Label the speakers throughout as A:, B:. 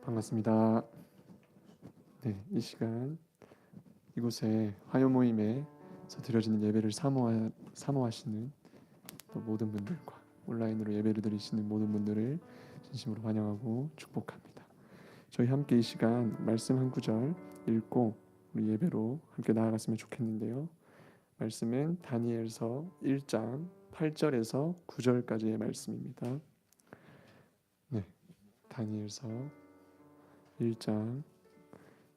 A: 반갑습니다. 네, 이 시간 이곳에 화요 모임에서 드려지는 예배를 사모하시는 또 모든 분들과 온라인으로 예배를 드리시는 모든 분들을 진심으로 환영하고 축복합니다. 저희 함께 이 시간 말씀 한 구절 읽고 우리 예배로 함께 나아갔으면 좋겠는데요. 말씀은 다니엘서 1장 8절에서 9절까지의 말씀입니다. 네, 다니엘서 1장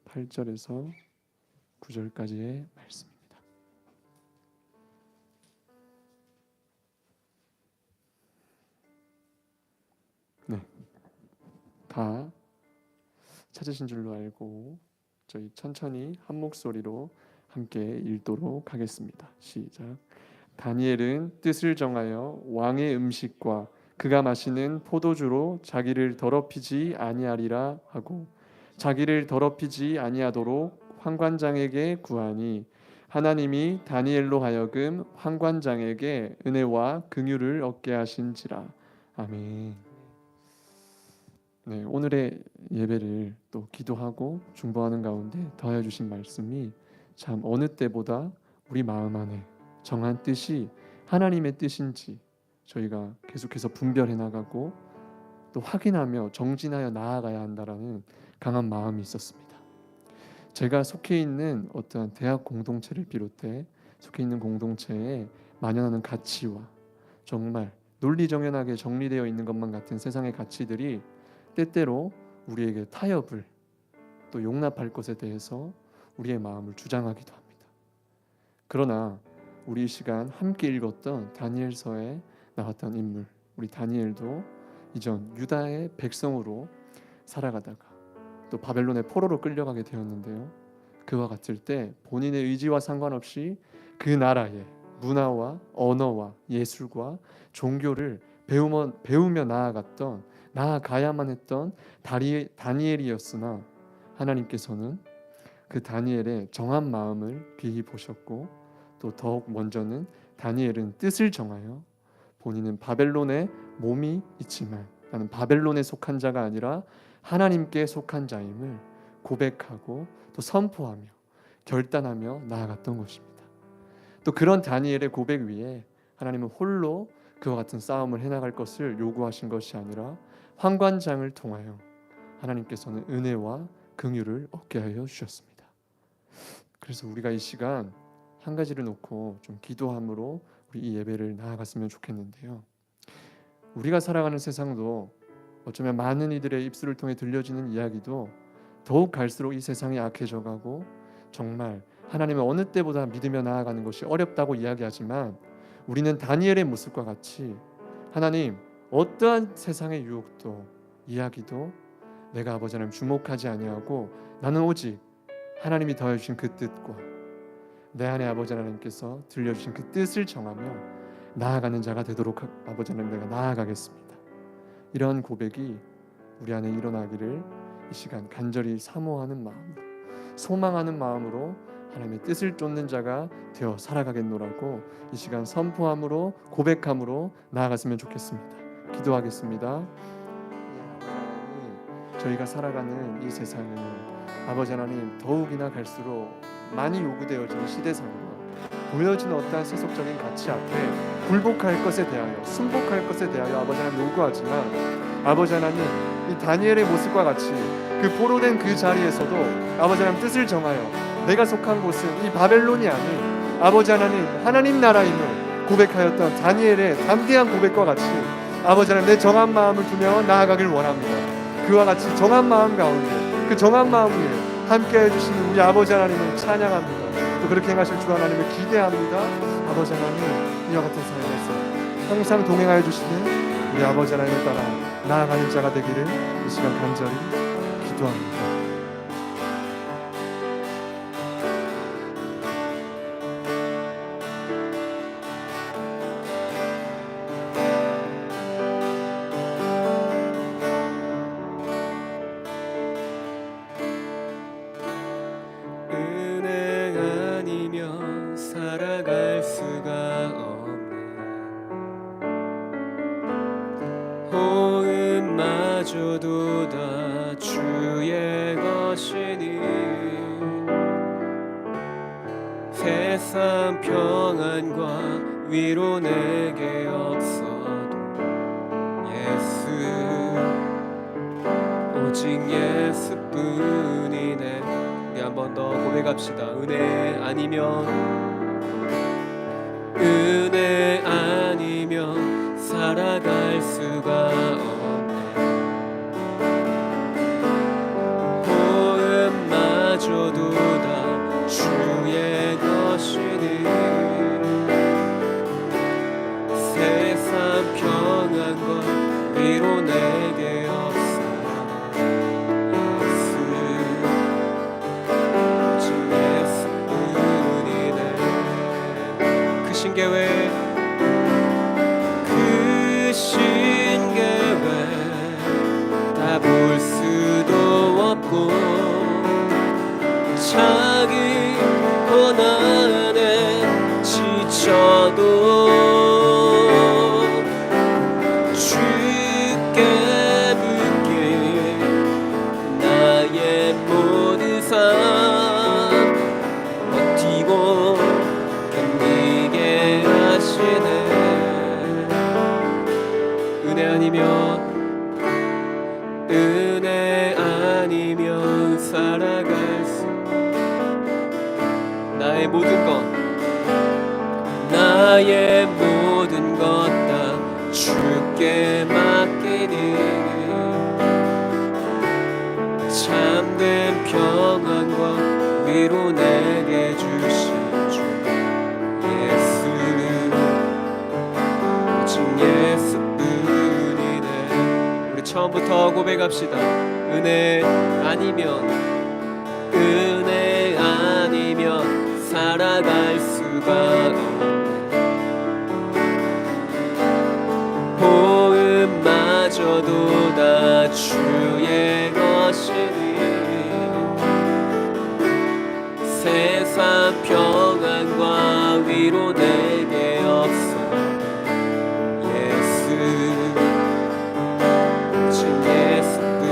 A: 8절에서 9절까지의 말씀입니다. 네, 다 찾으신 줄로 알고 저희 천천히 한 목소리로 함께 읽도록 하겠습니다. 시작. 다니엘은 뜻을 정하여 왕의 음식과 그가 마시는 포도주로 자기를 더럽히지 아니하리라 하고 자기를 더럽히지 아니하도록 환관장에게 구하니 하나님이 다니엘로 하여금 환관장에게 은혜와 긍휼을 얻게 하신지라. 아멘. 네, 오늘의 예배를 또 기도하고 중보하는 가운데 더해 주신 말씀이 참 어느 때보다 우리 마음 안에 정한 뜻이 하나님의 뜻인지 저희가 계속해서 분별해 나가고 또 확인하며 정진하여 나아가야 한다라는 강한 마음이 있었습니다. 제가 속해 있는 어떤 대학 공동체를 비롯해 속해 있는 공동체에 만연하는 가치와 정말 논리정연하게 정리되어 있는 것만 같은 세상의 가치들이 때때로 우리에게 타협을 또 용납할 것에 대해서 우리의 마음을 주장하기도 합니다. 그러나 우리 이 시간 함께 읽었던 다니엘서에 나왔던 인물 우리 다니엘도 이전 유다의 백성으로 살아가다가 또 바벨론의 포로로 끌려가게 되었는데요. 그와 같을 때 본인의 의지와 상관없이 그 나라의 문화와 언어와 예술과 종교를 배우며 나아가야만 했던 다니엘이었으나 하나님께서는 그 다니엘의 정한 마음을 귀히 보셨고 또 더욱 먼저는 다니엘은 뜻을 정하여 본인은 바벨론에 몸이 있지만 나는 바벨론에 속한 자가 아니라 하나님께 속한 자임을 고백하고 또 선포하며 결단하며 나아갔던 것입니다. 또 그런 다니엘의 고백 위에 하나님은 홀로 그와 같은 싸움을 해나갈 것을 요구하신 것이 아니라 환관장을 통하여 하나님께서는 은혜와 긍휼을 얻게 하여 주셨습니다. 그래서 우리가 이 시간 한 가지를 놓고 좀 기도함으로 우리 이 예배를 나아갔으면 좋겠는데요. 우리가 살아가는 세상도 어쩌면 많은 이들의 입술을 통해 들려지는 이야기도 더욱 갈수록 이 세상이 악해져 가고 정말 하나님을 어느 때보다 믿으며 나아가는 것이 어렵다고 이야기하지만 우리는 다니엘의 모습과 같이 하나님 어떠한 세상의 유혹도 이야기도 내가 아버지 하나님 주목하지 아니하고 나는 오직 하나님이 더해주신 그 뜻과 내 안에 아버지 하나님께서 들려주신 그 뜻을 정하며 나아가는 자가 되도록 아버지 하나님 내가 나아가겠습니다. 이런 고백이 우리 안에 일어나기를 이 시간 간절히 사모하는 마음으로 소망하는 마음으로 하나님의 뜻을 쫓는 자가 되어 살아가겠노라고 이 시간 선포함으로 고백함으로 나아갔으면 좋겠습니다. 기도하겠습니다. 저희가 살아가는 이 세상은 아버지 하나님 더욱이나 갈수록 많이 요구되어지는 시대상과 보여지는 어떠한 세속적인 가치 앞에 굴복할 것에 대하여 순복할 것에 대하여 아버지 하나님 요구하지만 아버지 하나님 이 다니엘의 모습과 같이 그 포로된 그 자리에서도 아버지 하나님 뜻을 정하여 내가 속한 곳은 이 바벨론이 아닌 아버지 하나님 나라임을 고백하였던 다니엘의 담대한 고백과 같이 아버지 하나님 내 정한 마음을 두며 나아가길 원합니다. 그와 같이 정한 마음 가운데 그 정한 마음 위에 함께 해주시는 우리 아버지 하나님을 찬양합니다. 또 그렇게 행하실 주 하나님을 기대합니다. 아버지 하나님 이와 같은 삶에서 항상 동행하여 주시는 우리 아버지 하나님을 따라 나아가는 자가 되기를 이 시간 간절히 기도합니다.
B: 살아갈 수가 없네. 호흡마저도 다 주의 것이니 세상 평안과 위로 내게 없어도 예수 오직 예수뿐이네. 우리 한 번 더 고백합시다. 은혜 아니면 살아갈 수가 없네. 호흡마저도 다 주의 것이니 세상 평안과 위로 내게 없어 예수 오직 예수뿐이네. 그 신계획 다 볼 수도 없고 자기 고난에 지쳐도 주께 붙게 나의 모든 삶 버티고 견디게 하시네. 은혜 아니면 살아갈 수 나의 모든 것 다 주께 맡기니 참된 평안과 위로 내게 주신 주 예수 오직 예수뿐이네. 우리 처음부터 고백합시다. 은혜 아니면 살아갈 수가 없네. 호흡마저도 다 주의 것이니 세상 평안과 위로 내게 없어 예수 오직 예수뿐.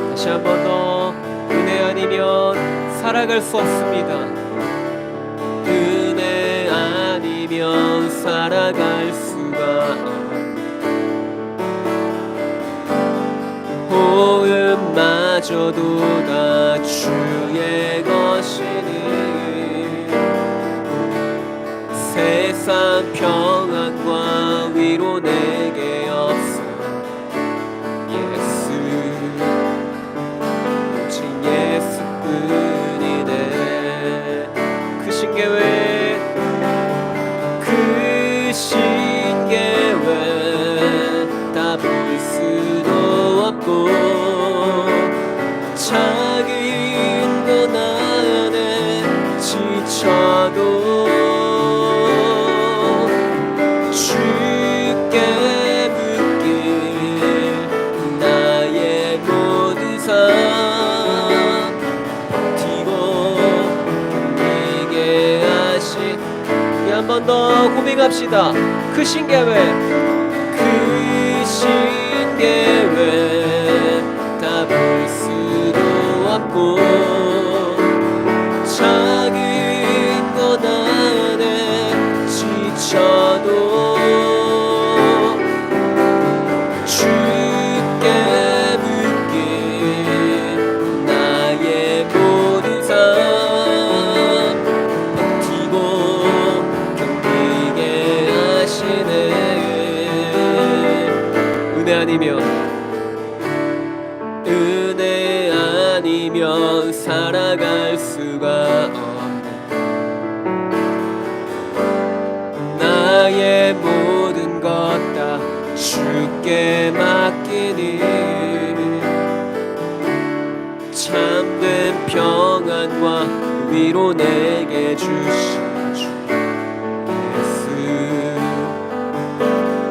B: 다시 한 번 더 은혜 아니면 살아갈 수 없습니다. 은혜 아니면 살아갈 수가 없네. 호흡마저도 다 주의 것이니 세상 평안과 위로 내게 없어 예수 오직 예수뿐이네. 그 신계획 다 볼 수도 없고 자기인 고난에 지쳐도 주께 붙길 나의 모든 삶 버티고 견디게 하신. 우리 한 번 더 고백합시다. 그 신계획 다 볼 수도 없고 자기 고난에 지쳐도 주께 붙길 나의 모든 삶 버티고 견디게 하시네. 은혜 아니면 살아갈 수가 없네. 나의 모든 것 다 주께 맡기니 참된 평안과 위로 내게 주신 주 예수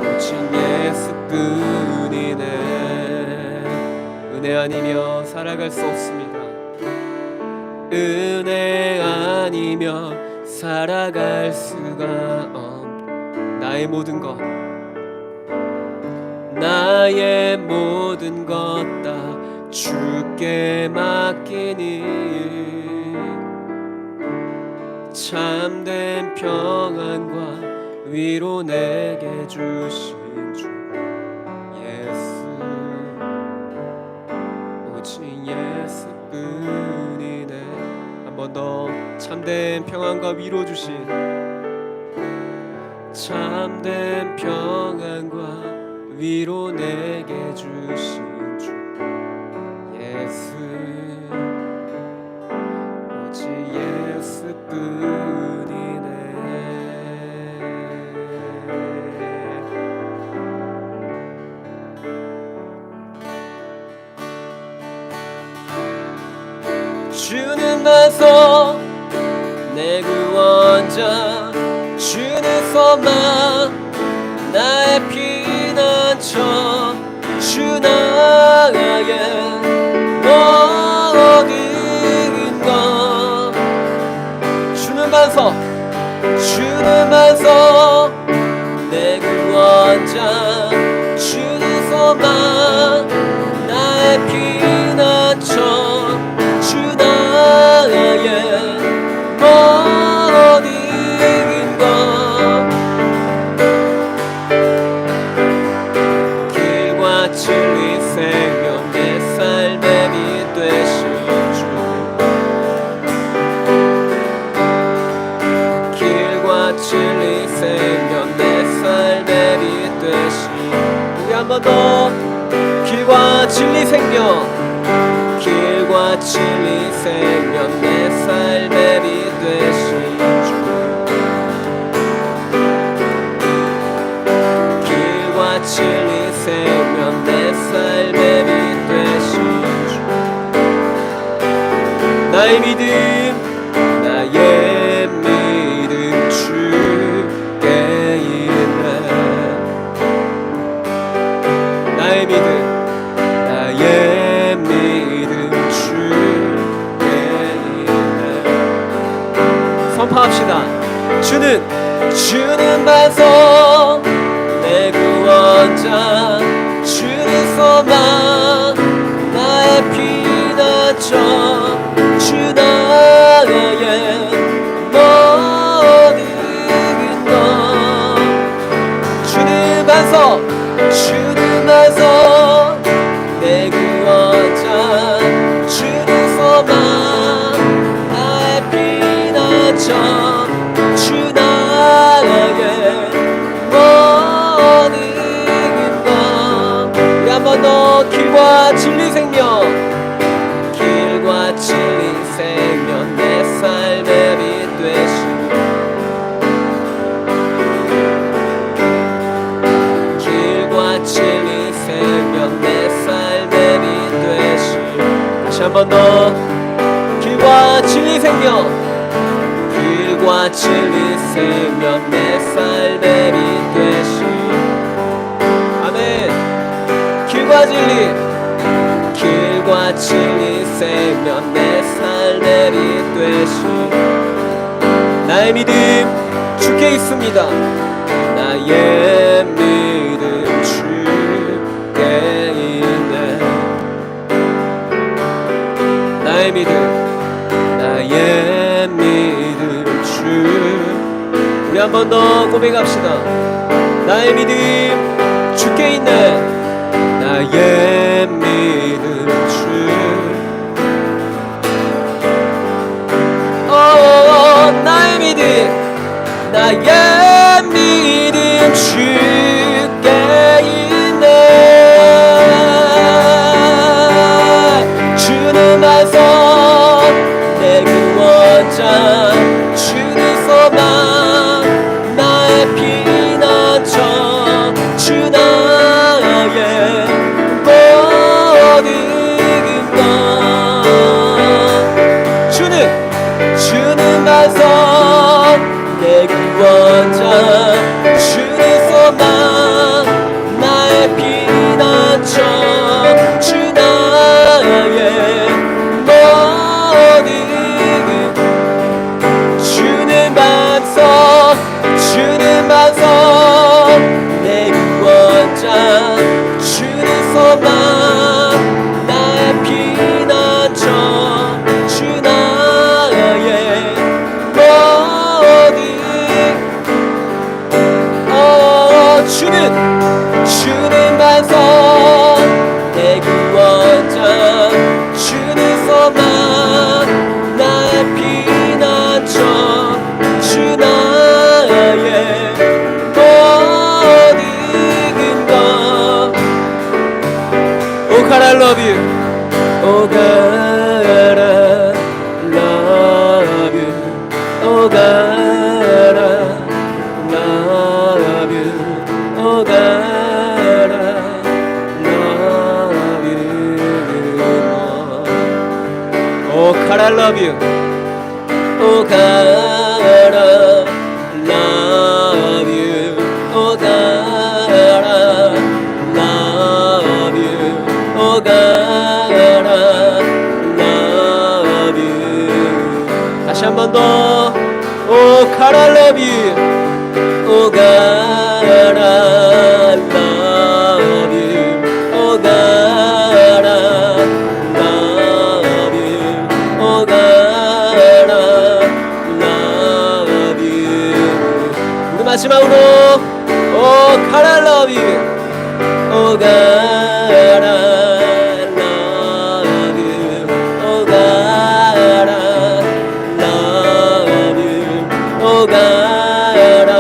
B: 오직 예수뿐이네. 은혜 아니면 살아갈 수 없습니다. 은혜 아니면 살아갈 수가 없네. 나의 모든 것 다 주께 맡기니 참된 평안과 위로 내게 주신 주 예수 오직 예수뿐이네. 한 번 더 참된 평안과 위로 주신 참된 평안과 위로 내게 주신 주 예수 오직 예수뿐이네. 주는 나서 내 구원자 주는 소망 나의 피난처 주 나의 모든 것 주는 반석 내 구원자 주는 소망 나의 피난처 주 나의 모든 것 길과 진리 생명 내 삶의 빛 되신 주 길과 진리 생명 내 삶의 빛 되신 우리 한 번 더 길과 진리 생명 길과 진리 생명 내 삶의 빛 되신 주 길과 진리 생명 내 삶의 빛 되신 주 나의 믿음 주께 있네 나의 믿음 선포합시다. 주는 반석 내 구원자 주는 소망 나의 피난처 주 나의 모든 것 주는 반석 내 구원자 주는 소망 나의 피난처 주 나의 모든 것 우리 한 번 더 길과 진리 생명 내 삶의 빛 되신 길과 진리 생명 내 삶의 빛 되신 다시 한 번 더 길과 진리 생명 길과 진리 생명 내 삶의 빛 되신 아멘 길과 진리 생명 내 삶의 빛 되신 나의 믿음 주께 있습니다 나의 믿음 주께 있네 나의 믿음 주 우리 한 번 더 고백합시다 나의 믿음 주께 있네 나의 믿음 주 나의 믿음 주께 있네 주는 반석 내 구원자 주는 소망 나의 피난처 주 나의 모든 것 주는 반석 내 구원자 주는 소망 나의 피난처 주 나의 모든 주는 반석 내 구원자 주는 소망 나의 love you. Oh God, I love you. Oh God, I love you. Oh God, I love you. Oh God, I love you. Oh God, I love you. Oh God, I love you. Oh God, I love you. 다시 한 번 더. Oh God, I love you. Oh God, I love you. Oh God, I love you. Oh God, I love you. 우리 마지막으로 Oh God, I love you. Oh God, I love you. Oh God, I love you. Oh God, I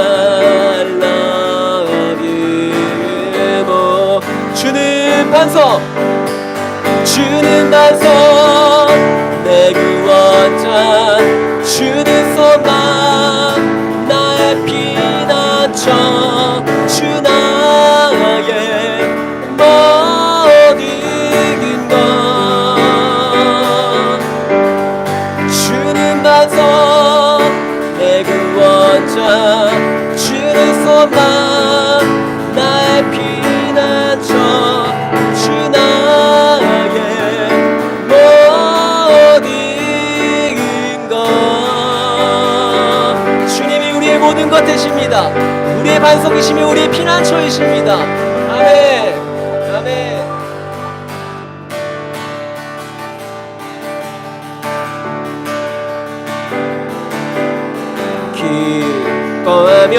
B: love you. 뭐 주는 반석, 주는 반석, 내 구원자, 주는 소망, 나의 피난처, 주 나의 모든 것. 주는 반석, 내 구원자, 주는 소망, 나의 피난처, 주 나의 모든 것. 주님이 우리의 모든 것 되십니다. 우리의 반석이시며 우리의 피난처이십니다. 아멘. 아멘. 기뻐하며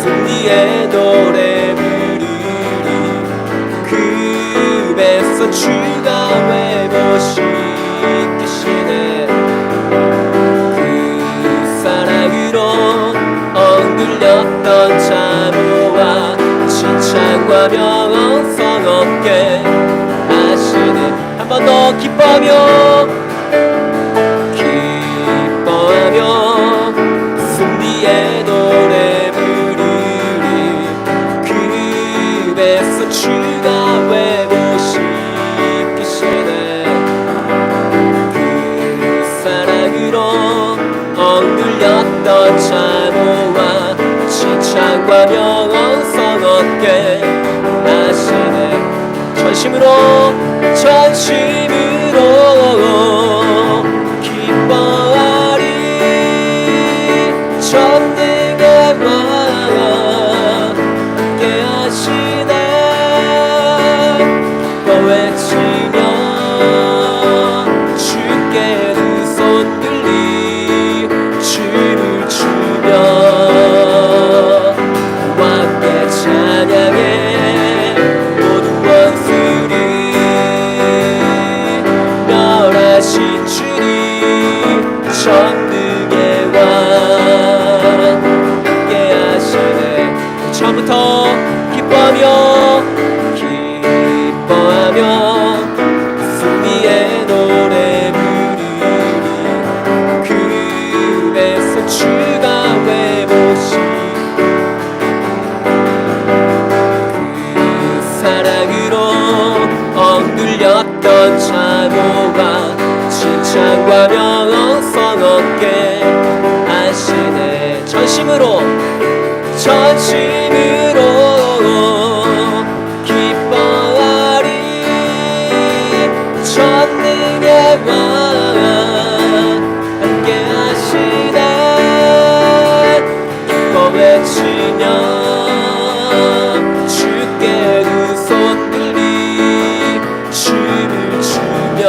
B: 승리의 노래 부르리. 그 뱃서 주가 회복시키시네. 그 사랑으로 엉들렸던 자모와 칭찬과 명성 없게 하시네. 한 번 더 기뻐하며 승리의 노래 부르리. 그 뱃서 주가 회복시키시네. 그 사랑으로 엉들렸던 자모와 칭찬과 명성 얻게 하시네. 전심으로 기뻐하리. 전능의 왕 함께 하시네. 기뻐 외치며 주께 두 손 들리 주를 주며 함께 찬양해. 모든 원수를 멸하신 주님, 전능의 왕 함께 하시네. 처음부터 기뻐하며 승리의 노래 부르리. 그 뱃서 주가 회복시키시네. 그 사랑으로 엉들렸던 자모가 칭찬과 명성 얻게 하시네. 전심으로 기뻐하리. 전능의 왕 함께 하시네. 기뻐 외치며 주께 두 손 들리 주를 주며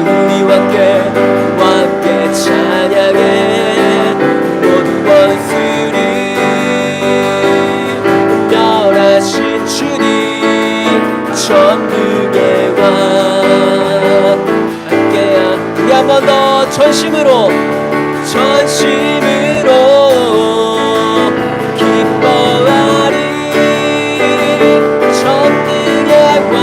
B: 우리와 함께 찬양해. 모든 원수를 멸하신 주님, 전능의 왕 함께야. 우리 한 번 더 전심으로 기뻐하리. 전능의 왕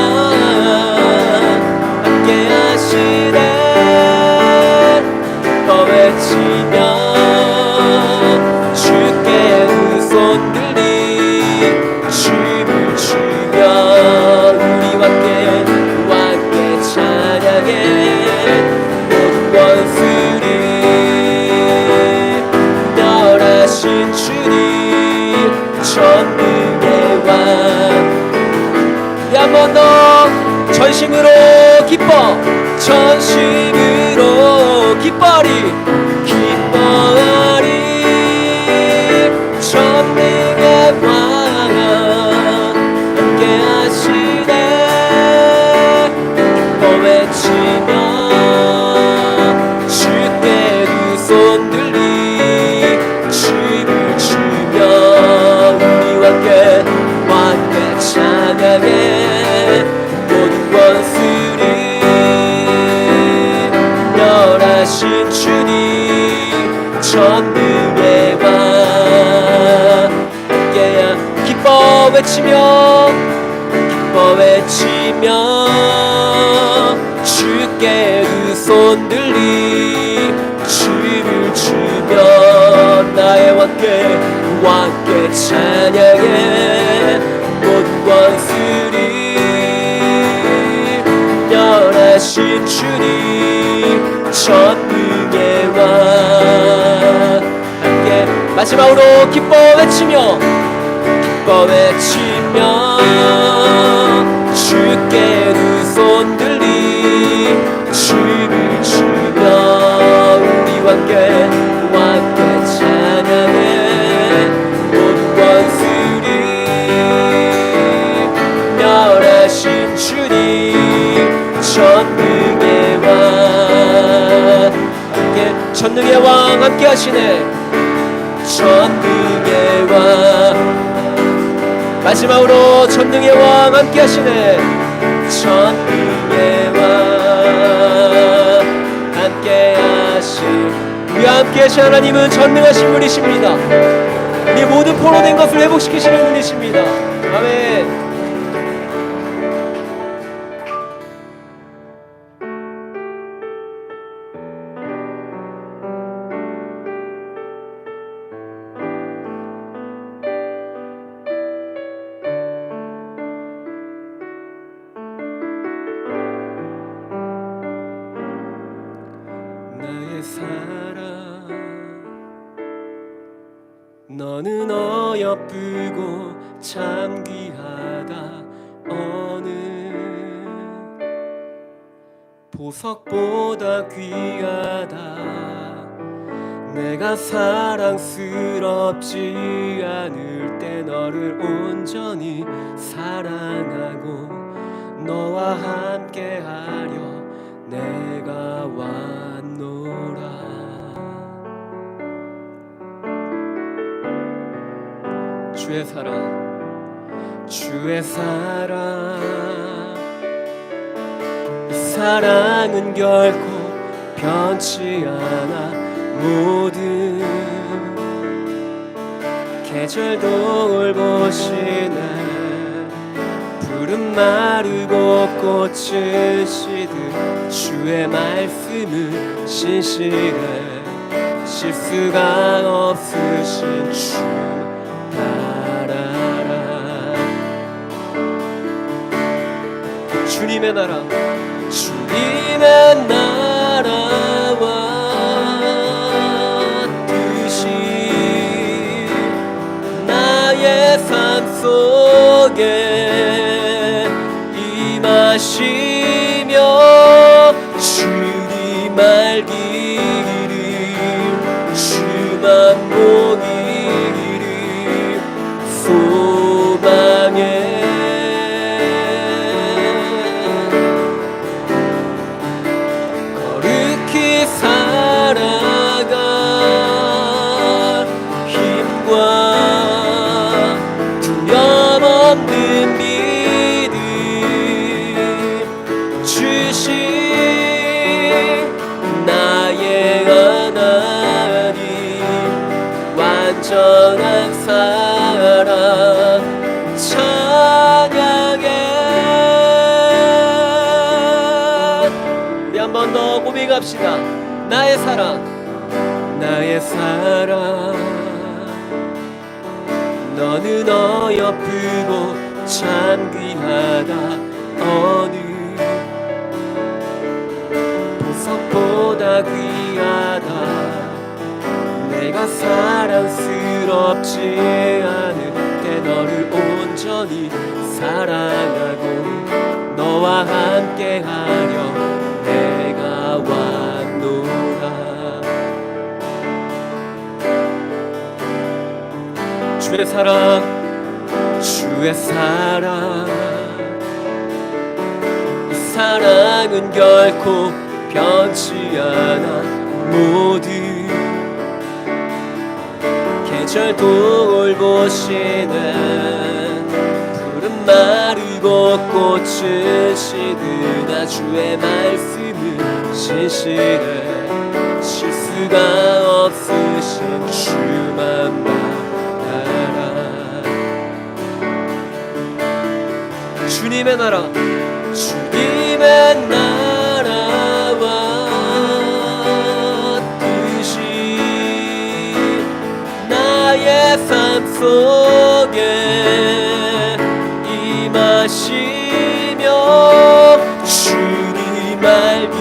B: 한 번 더 전심으로 기뻐 전심으로 기뻐리 기뻐리 전능의 왕 함께 하시네 기뻐 외치며 주께 두 손 들리 춤을 추며 우리와 함께 찬양해 모든 원수를 멸하신 주님 전능의 왕 함께야 기뻐 외치며 주께 두 손 들리 춤을 추며 나의 왕께 찬양해 모든 원수를 멸하신 주님 전능의 왕 함께 마지막으로 기뻐 외치며 주께 두 손 들리 춤을 추며 우리와 함께 찬양해 모든 원수를 멸하신 주님 전능의 왕 함께 전능의 왕 함께 하시네 전능의 왕 마지막으로 전능의 왕 함께 하시네 전능의 왕 함께 하신 우리와 함께 하신 하나님은 전능하신 분이십니다. 우리 모든 포로된 것을 회복시키시는 분이십니다. 아멘. 나의 사랑 너는 어여쁘고 참 귀하다 어느 보석보다 귀하다 내가 사랑스럽지 않을 때 너를 온전히 사랑하고 너와 함께하려 내가 왔노라 주의 사랑 이 사랑은 결코 변치 않아 모든 계절도 올보시네 푸른 마르고 꽃은 시듯 주의 말씀은 신실해 실수가 없으신 주 따라라 주님의 나라 주님의 나라와 뜻이 나의 삶 속에 임하시며 주님 알기를 주만 보기를 소망해 거룩히 살아가 힘과 두려움 없는 믿음 주신 나의 하나님 완전한 사랑 찬양해 우리 한 번 더 고백합시다 나의 사랑 너는 어여쁘고 참 귀하다 어느 보석보다 귀하다 내가 사랑스럽지 않을 때 너를 온전히 사랑하고 너와 함께하려 내가 왔노라. 주의 사랑, 주의 사랑, 이 사랑은 결코 변치 않아. 모든 계절 돌보시는, 푸른 마르고 꽃을 시드나 주의 말씀은 신실해. 실수가 없으신 주만 바라라. 주님의 나라, 주님의 나라와 뜻이 나의 삶 속에 임하시며 주님 알기를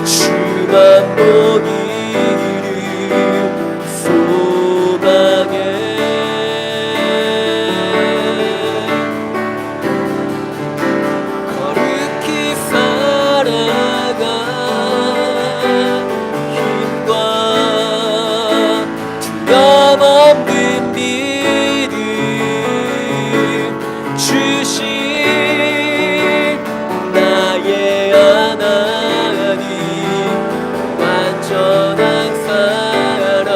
B: 주만 보기를 소망해. 거룩히 살아가 힘과 두려움 믿음 주신 나의 하나님, 완전한 사랑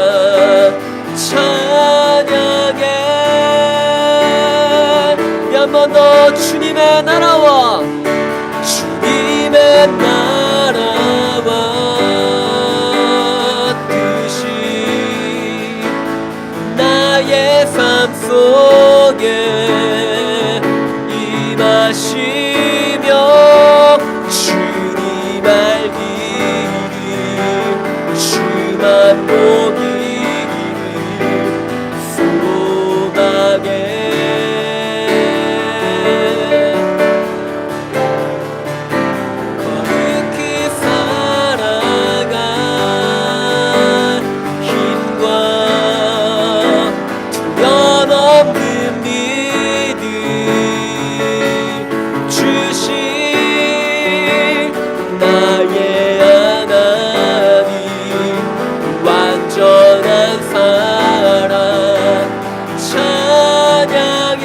B: 찬양해. 한 번 더 주님의 나라와 주님의 나라와 뜻이 나의 삶 속에 임하시며 주님 알기를 주만 보기를 소망해. 거룩히 살아가 힘과 두려움 없는 믿음 주신 나의 하나님, 완전한 사랑 찬양해.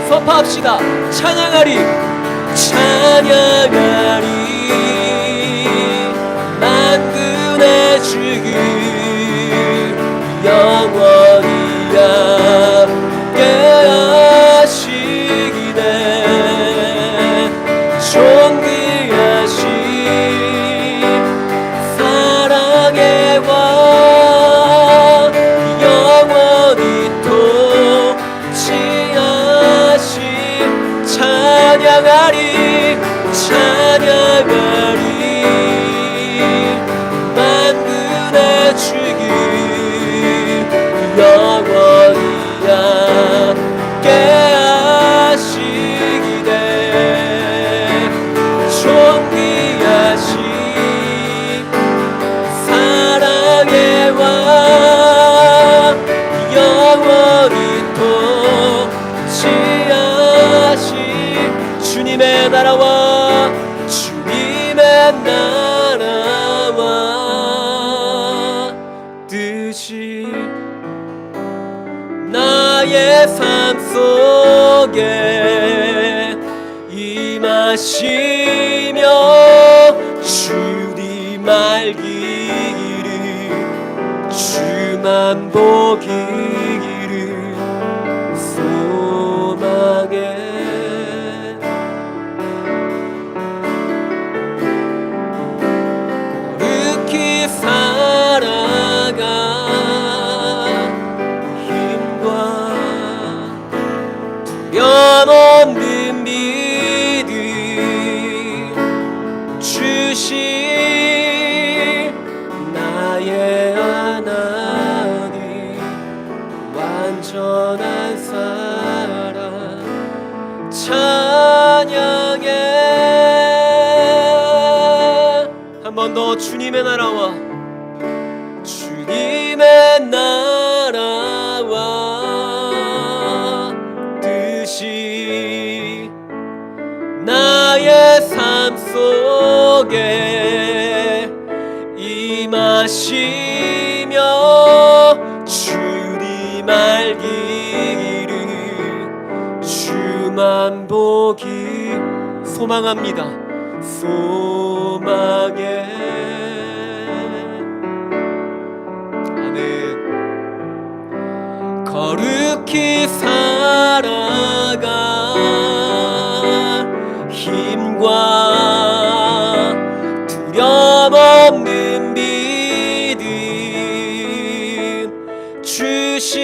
B: 선포합시다. 찬양하리, 찬양하리. 만군의 주를 영원히 함께하시기네. 존귀하신 사랑의 왕, 영원히 통치하신 찬양하리, 찬양하리. 만군의 주를 영원히 함께하시기네. 존귀하신 사랑의 왕, 영원히 통치하신 주님의 나라와 주님의 나라와 뜻이 나의 삶 속에 임하시며 주님 알기를 주만 보기를 소망해. 거룩히 살아가 힘과 두려움 없는 믿음 주신 나의 하나님, 완전한 사랑 찬양해. 한 번 더 주님의 나라와 주님의 속에 임하시며 주님 알기를 주만 보기 소망합니다. 소망해. 아멘. 거룩히 살아가 힘과 두려움 없는 믿음 주실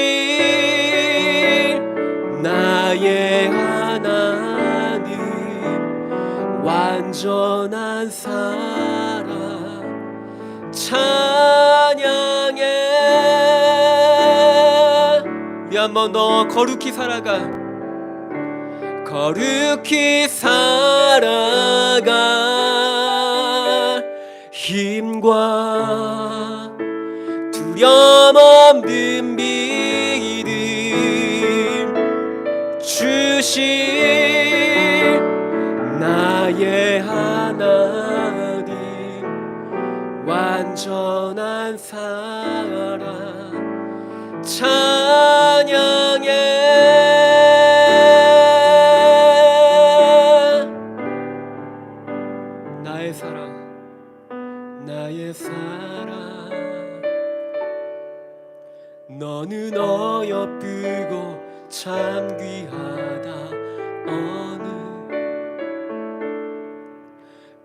B: 나의 하나님 완전한 사랑 찬양해. 우리 한 번 더 거룩히 살아가 거룩히 살아가 힘과 두려움 없는 믿음 주실 나의 하나님 완전한 사랑 찬양해. 나의 사랑 나의 사랑 너는 어여쁘고 참 귀하다. 어느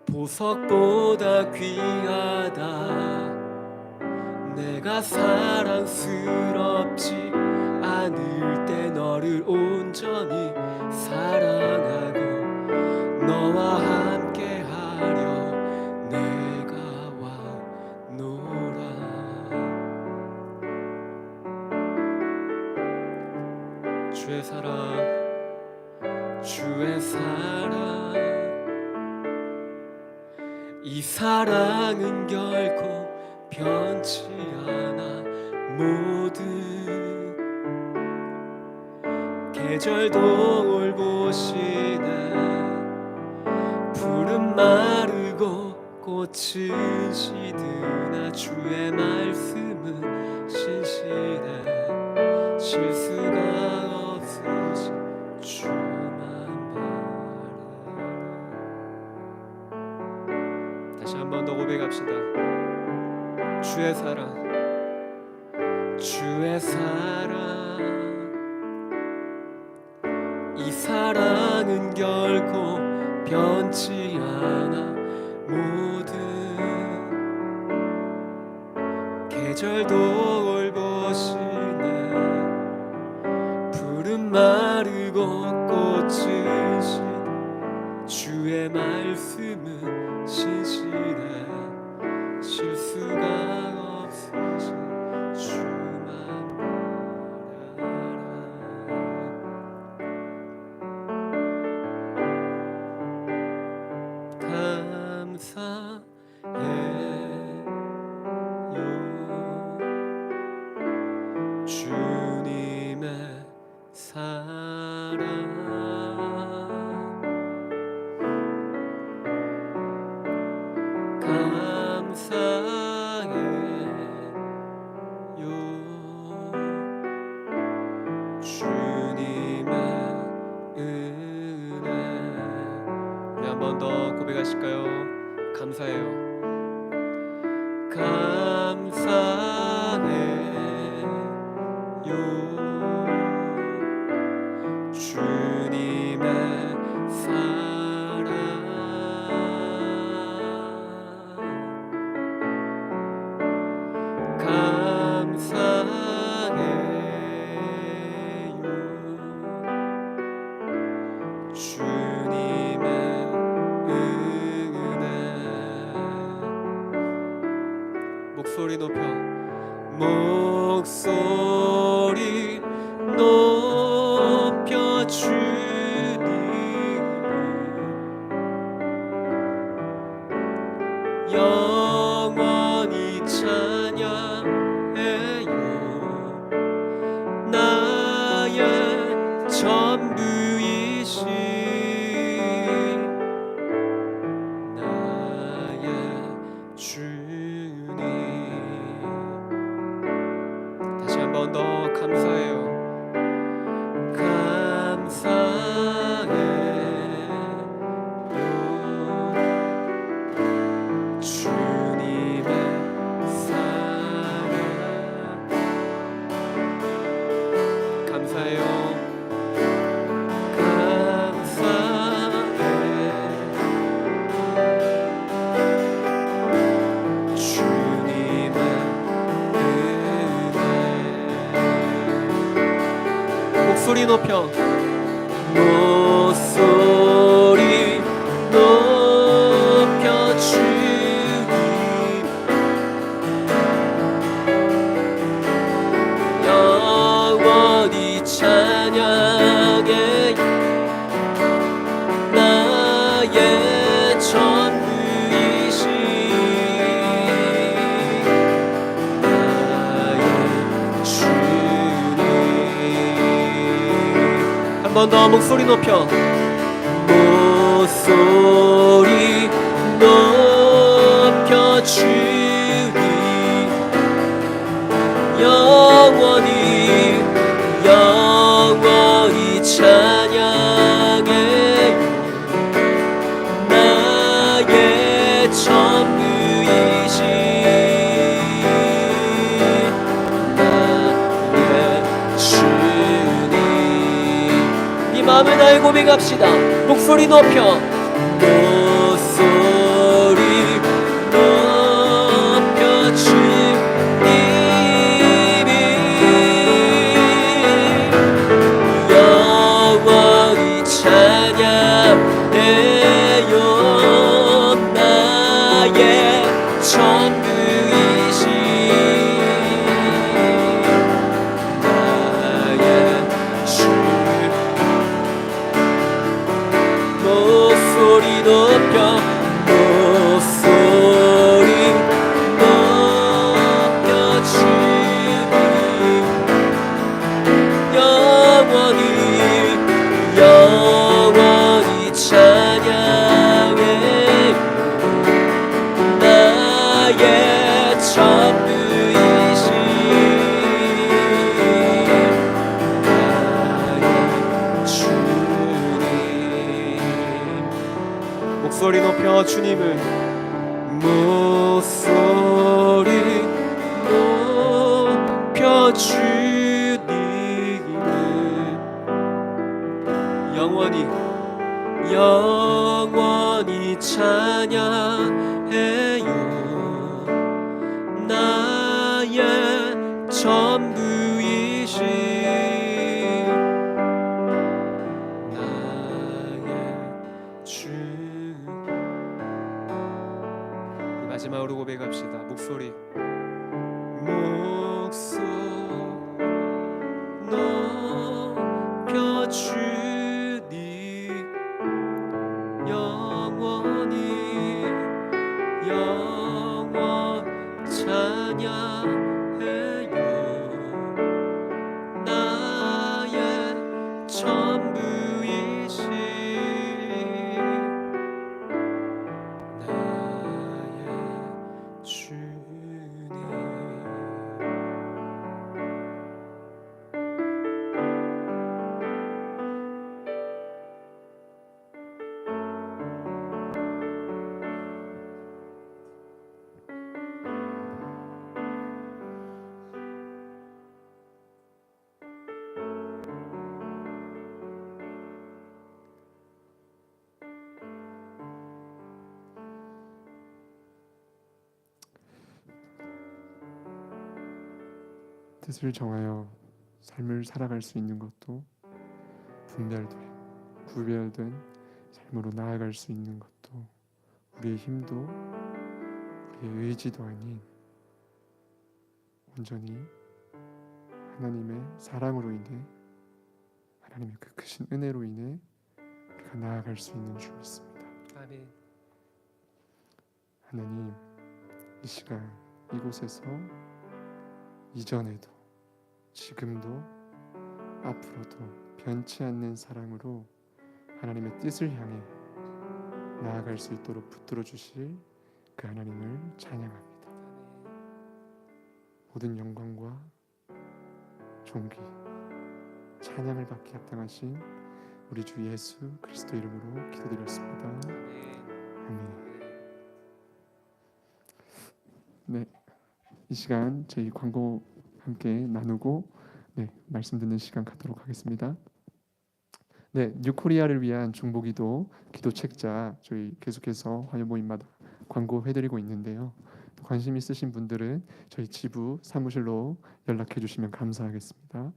B: 보석보다 귀하다. 내가 사랑스럽지 않을 때 너를 온전히 사랑하고 너와 함께 하려 내가 와노라. 주의 사랑 주의 사랑 이 사랑은 결코 변치 않아. 모든 계절도 올보시네. 푸른 마르고 꽃은 시드나 주의 말씀은 신실해. 실수가 없으신 주만 바라라. 다시 한 번 더 고백합시다. 주의 사랑 주의 사랑 이 사랑은 결코 변치 않아. 모든 계절도 올보시네. 푸른 마르고 꽃은 신 주의 말씀은 신실해. 실수가 없으신 주만 바라라. 감사해요 주님의 사랑. 감사해요 주님의 은혜. 네, 한 번 더 고백하실까요? 감사해요. 감사해요 주님의 사랑. 감사해요 주님의 은혜. 목소리 높여 목소리 높여 주님을 영원히 찬양해요. 나의 전부이신 나의 번 더 감사해요. 감사해요 주님의 사랑. 감사해요. 감사해 주님의 은혜. 목소리 높여 주님 영원히 찬양해. 나의 전부이신 나의 주님. 한 번 더 목소리 높여 목소리 높여 주님 영원히 찬양해. 나의 전부이신 나의 주님. 이 마음을 다해 고백합시다. 목소리 높여 목소리 높여 주님이 영원히 찬양해요. 나의 전부이신 나의 주. 목소리 높여 목소리 높여 주님 영원히 찬양해. 나의 전부이신 나의 주님. 목소리 높여 주님을 목소리 높여 주님을 영원히 찬양해요. 나의 전부이신 나의 주. 마지막으로 고백합시다. 목소리 높여 주님 영원히 찬양해요. 나의 전부이신 나의 주님.
A: 뜻을 정하여 삶을 살아갈 수 있는 것도 구별된 삶으로 나아갈 수 있는 것도 우리의 힘도 우리의 의지도 아닌 온전히 하나님의 사랑으로 인해 하나님의 그 크신 은혜로 인해 우리가 나아갈 수 있는 줄 믿습니다.
B: 아멘.
A: 하나님, 이 시간 이곳에서 이전에도 지금도 앞으로도 변치 않는 사랑으로 하나님의 뜻을 향해 나아갈 수 있도록 붙들어 주실 그 하나님을 찬양합니다. 모든 영광과 존귀, 찬양을 받기 합당하신 우리 주 예수 그리스도 이름으로 기도드렸습니다. 아멘. 네, 이 시간 저희 광고 함께 나누고 말씀 듣는 시간 갖도록 하겠습니다. 뉴코리아를 위한 중보기도 기도 책자 저희 계속해서 화요 모임마다 광고해드리고 있는데요. 관심 있으신 분들은 저희 지부 사무실로 연락해 주시면 감사하겠습니다.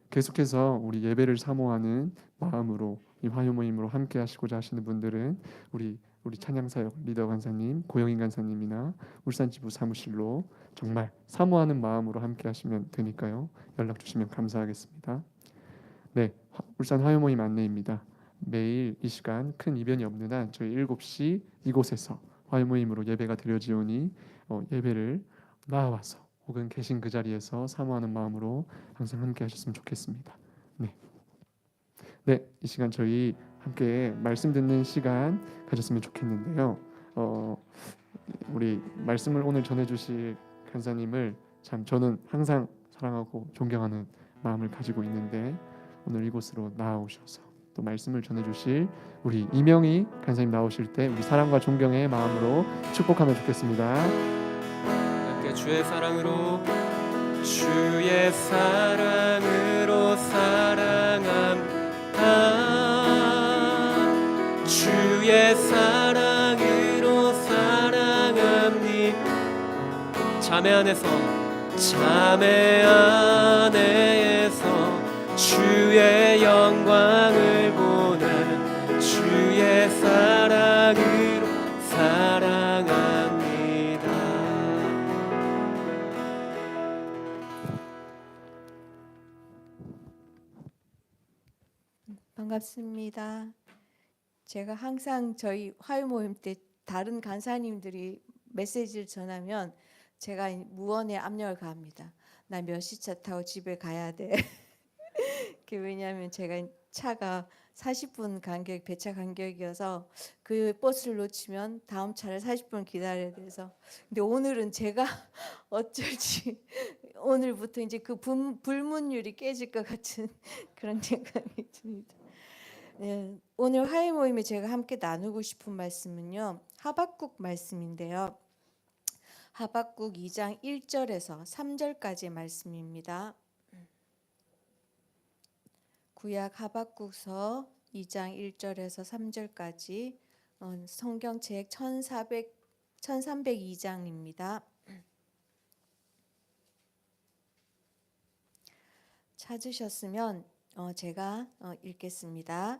A: 계속해서 우리 예배를 사모하는 마음으로 이 화요 모임으로 함께 하시고자 하시는 분들은 우리 찬양사역 리더 간사님, 고영인 간사님이나 울산 지부 사무실로 정말 사모하는 마음으로 함께 하시면 되니까요. 연락 주시면 감사하겠습니다. 울산 화요 모임 안내입니다. 매일 이 시간 큰 이변이 없는 한 저희 7시 이곳에서 화요 모임으로 예배가 드려지오니 예배를 나와서 혹은 계신 그 자리에서 사모하는 마음으로 항상 함께 하셨으면 좋겠습니다. 이 시간 저희 함께 말씀 듣는 시간 가졌으면 좋겠는데요. 우리 말씀을 오늘 전해주실 간사님을 참 저는 항상 사랑하고 존경하는 마음을 가지고 있는데 오늘 이곳으로 나아오셔서 또 말씀을 전해주실 우리 이명희 간사님 나오실 때 우리 사랑과 존경의 마음으로 축복하면 좋겠습니다.
B: 함께 주의 사랑으로 사랑합니다. 주의 사랑으로 사랑합니 자매 안에서 주의 영광을 보는 주의 사랑으로 사랑합니다.
C: 반갑습니다. 제가 항상 저희 화요 모임 때 다른 간사님들이 메시지를 전하면 제가 무언의 압력을 가합니다. 나 몇 시차 타고 집에 가야 돼. 왜냐하면 제가 차가 40분 간격 배차 간격이어서 그 버스를 놓치면 다음 차를 40분 기다려야 돼서 근데 오늘은 제가 어쩔지 오늘부터 이제 그 불문율이 깨질 것 같은 그런 생각이 듭니다. 오늘 화요 모임에 제가 함께 나누고 싶은 말씀은요. 하박국 말씀인데요. 하박국 2장 1절에서 3절까지의 말씀입니다. 구약 하박국서 2장 1절에서 3절까지 성경책 1302장입니다. 찾으셨으면 제가 읽겠습니다.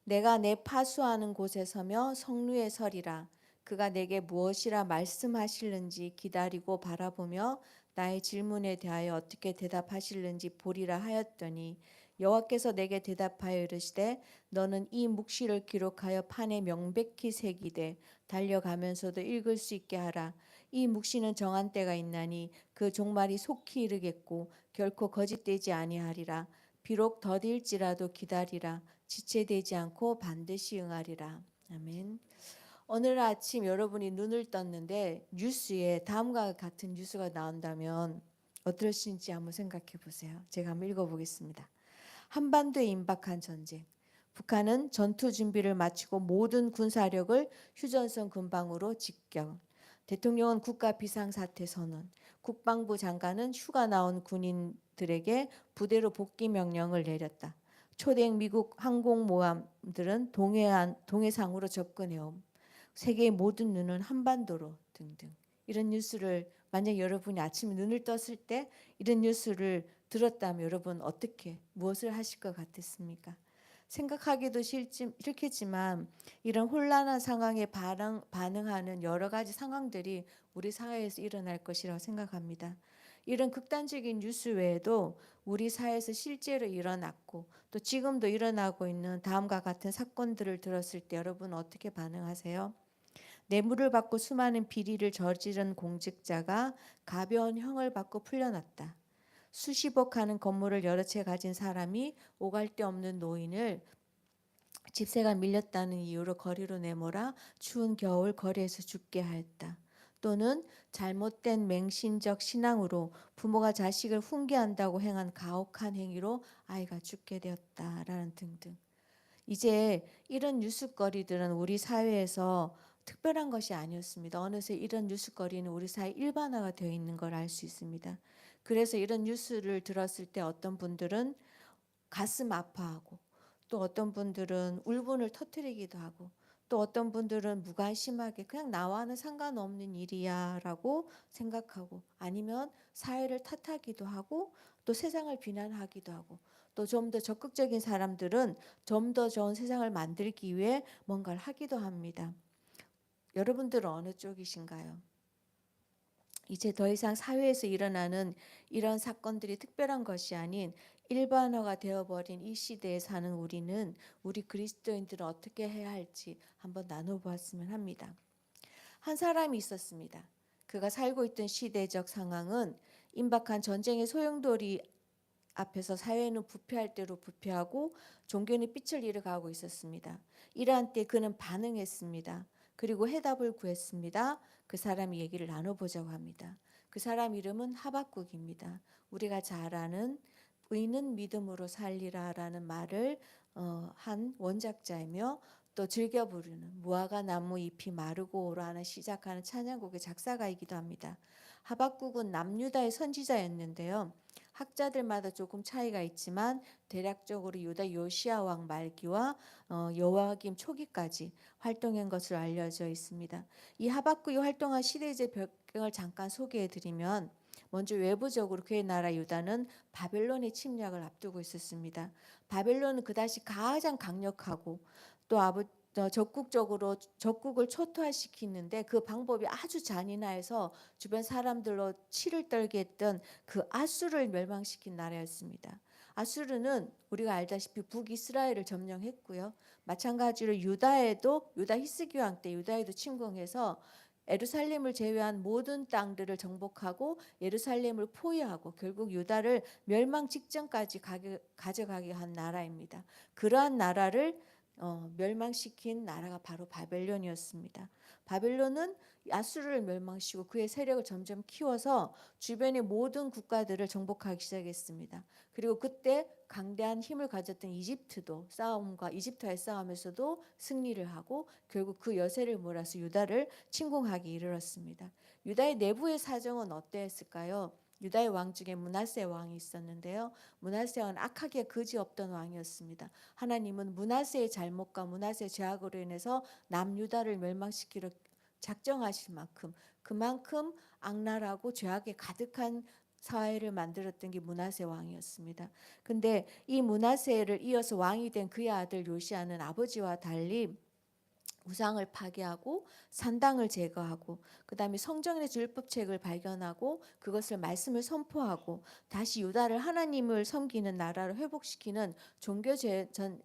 C: 내가 내 파수하는 곳에 서며 성루에 서리라. 그가 내게 무엇이라 말씀하실는지 기다리고 바라보며 나의 질문에 대하여 어떻게 대답하실는지 보리라 하였더니 여호와께서 내게 대답하여 이르시되 너는 이 묵시를 기록하여 판에 명백히 새기되 달려가면서도 읽을 수 있게 하라. 이 묵시는 정한 때가 있나니 그 종말이 속히 이르겠고 결코 거짓되지 아니하리라. 비록 더딜지라도 기다리라. 지체되지 않고 반드시 응하리라. 아멘. 오늘 아침 여러분이 눈을 떴는데 뉴스에 다음과 같은 뉴스가 나온다면 어떠신지 한번 생각해 보세요. 제가 한번 읽어보겠습니다. 한반도에 임박한 전쟁. 북한은 전투 준비를 마치고 모든 군사력을 휴전선 근방으로 직격. 대통령은 국가 비상사태 선언. 국방부 장관은 휴가 나온 군인들에게 부대로 복귀 명령을 내렸다. 초대형 미국 항공모함들은 동해상으로 접근해옴. 세계의 모든 눈은 한반도로 등등. 이런 뉴스를 만약 여러분이 아침에 눈을 떴을 때 이런 뉴스를 들었다면 여러분 무엇을 하실 것 같았습니까? 생각하기도 싫겠지만 이런 혼란한 상황에 반응하는 여러 가지 상황들이 우리 사회에서 일어날 것이라고 생각합니다. 이런 극단적인 뉴스 외에도 우리 사회에서 실제로 일어났고 또 지금도 일어나고 있는 다음과 같은 사건들을 들었을 때 여러분 어떻게 반응하세요? 뇌물을 받고 수많은 비리를 저지른 공직자가 가벼운 형을 받고 풀려났다. 수십억 하는 건물을 여러 채 가진 사람이 오갈 데 없는 노인을 집세가 밀렸다는 이유로 거리로 내몰아 추운 겨울 거리에서 죽게 하였다. 또는 잘못된 맹신적 신앙으로 부모가 자식을 훈계한다고 행한 가혹한 행위로 아이가 죽게 되었다라는 등등. 이제 이런 뉴스거리들은 우리 사회에서 특별한 것이 아니었습니다. 어느새 이런 뉴스거리는 우리 사회 일반화가 되어 있는 걸 알 수 있습니다. 그래서 이런 뉴스를 들었을 때 어떤 분들은 가슴 아파하고, 또 어떤 분들은 울분을 터뜨리기도 하고, 또 어떤 분들은 무관심하게 그냥 나와는 상관없는 일이야라고 생각하고, 아니면 사회를 탓하기도 하고, 또 세상을 비난하기도 하고, 또 좀 더 적극적인 사람들은 좀 더 좋은 세상을 만들기 위해 뭔가를 하기도 합니다. 여러분들은 어느 쪽이신가요? 이제 더 이상 사회에서 일어나는 이런 사건들이 특별한 것이 아닌 일반화가 되어버린 이 시대에 사는 우리는, 우리 그리스도인들은 어떻게 해야 할지 한번 나눠보았으면 합니다. 한 사람이 있었습니다. 그가 살고 있던 시대적 상황은 임박한 전쟁의 소용돌이 앞에서 사회는 부패할 대로 부패하고 종교는 빛을 잃어가고 있었습니다. 이러한 때 그는 반응했습니다. 그리고 해답을 구했습니다. 그 사람 얘기를 나눠보자고 합니다. 그 사람 이름은 하박국입니다. 우리가 잘 아는 의는 믿음으로 살리라라는 말을 한 원작자이며, 또 즐겨 부르는 무화과 나무 잎이 마르고라는 시작하는 찬양곡의 작사가이기도 합니다. 하박국은 남유다의 선지자였는데요. 학자들마다 조금 차이가 있지만 대략적으로 유다 요시야 왕 말기와 여호와김 초기까지 활동한 것으로 알려져 있습니다. 이 하박국이 활동한 시대적 배경을 잠깐 소개해 드리면, 먼저 외부적으로 그의 나라 유다는 바벨론의 침략을 앞두고 있었습니다. 바벨론은 그다시 가장 강력하고 또 적극적으로 적국을 초토화시키는데 그 방법이 아주 잔인해서 주변 사람들로 치를 떨게 했던 그 아수르를 멸망시킨 나라였습니다. 아수르는 우리가 알다시피 북이스라엘을 점령했고요. 마찬가지로 유다에도, 유다 히스기 왕 때 유다에도 침공해서 예루살렘을 제외한 모든 땅들을 정복하고 예루살렘을 포위하고 결국 유다를 멸망 직전까지 가져가게 한 나라입니다. 그러한 나라를 멸망시킨 나라가 바로 바벨론이었습니다. 바벨론은 아수르를 멸망시키고 그의 세력을 점점 키워서 주변의 모든 국가들을 정복하기 시작했습니다. 그리고 그때 강대한 힘을 가졌던 이집트와의 싸움에서도 승리를 하고 결국 그 여세를 몰아서 유다를 침공하기 이르렀습니다. 유다의 내부의 사정은 어땠을까요? 유다의 왕 중에 므낫세 왕이 있었는데요. 므낫세 왕은 악하게 그지없던 왕이었습니다. 하나님은 므낫세의 잘못과 므낫세의 죄악으로 인해서 남유다를 멸망시키려 작정하실 만큼, 그만큼 악랄하고 죄악에 가득한 사회를 만들었던 게 므낫세 왕이었습니다. 근데 이 므낫세를 이어서 왕이 된 그의 아들 요시야는 아버지와 달리 우상을 파괴하고 산당을 제거하고, 그 다음에 성전에서 율법책을 발견하고 그것을 말씀을 선포하고 다시 유다를 하나님을 섬기는 나라로 회복시키는 종교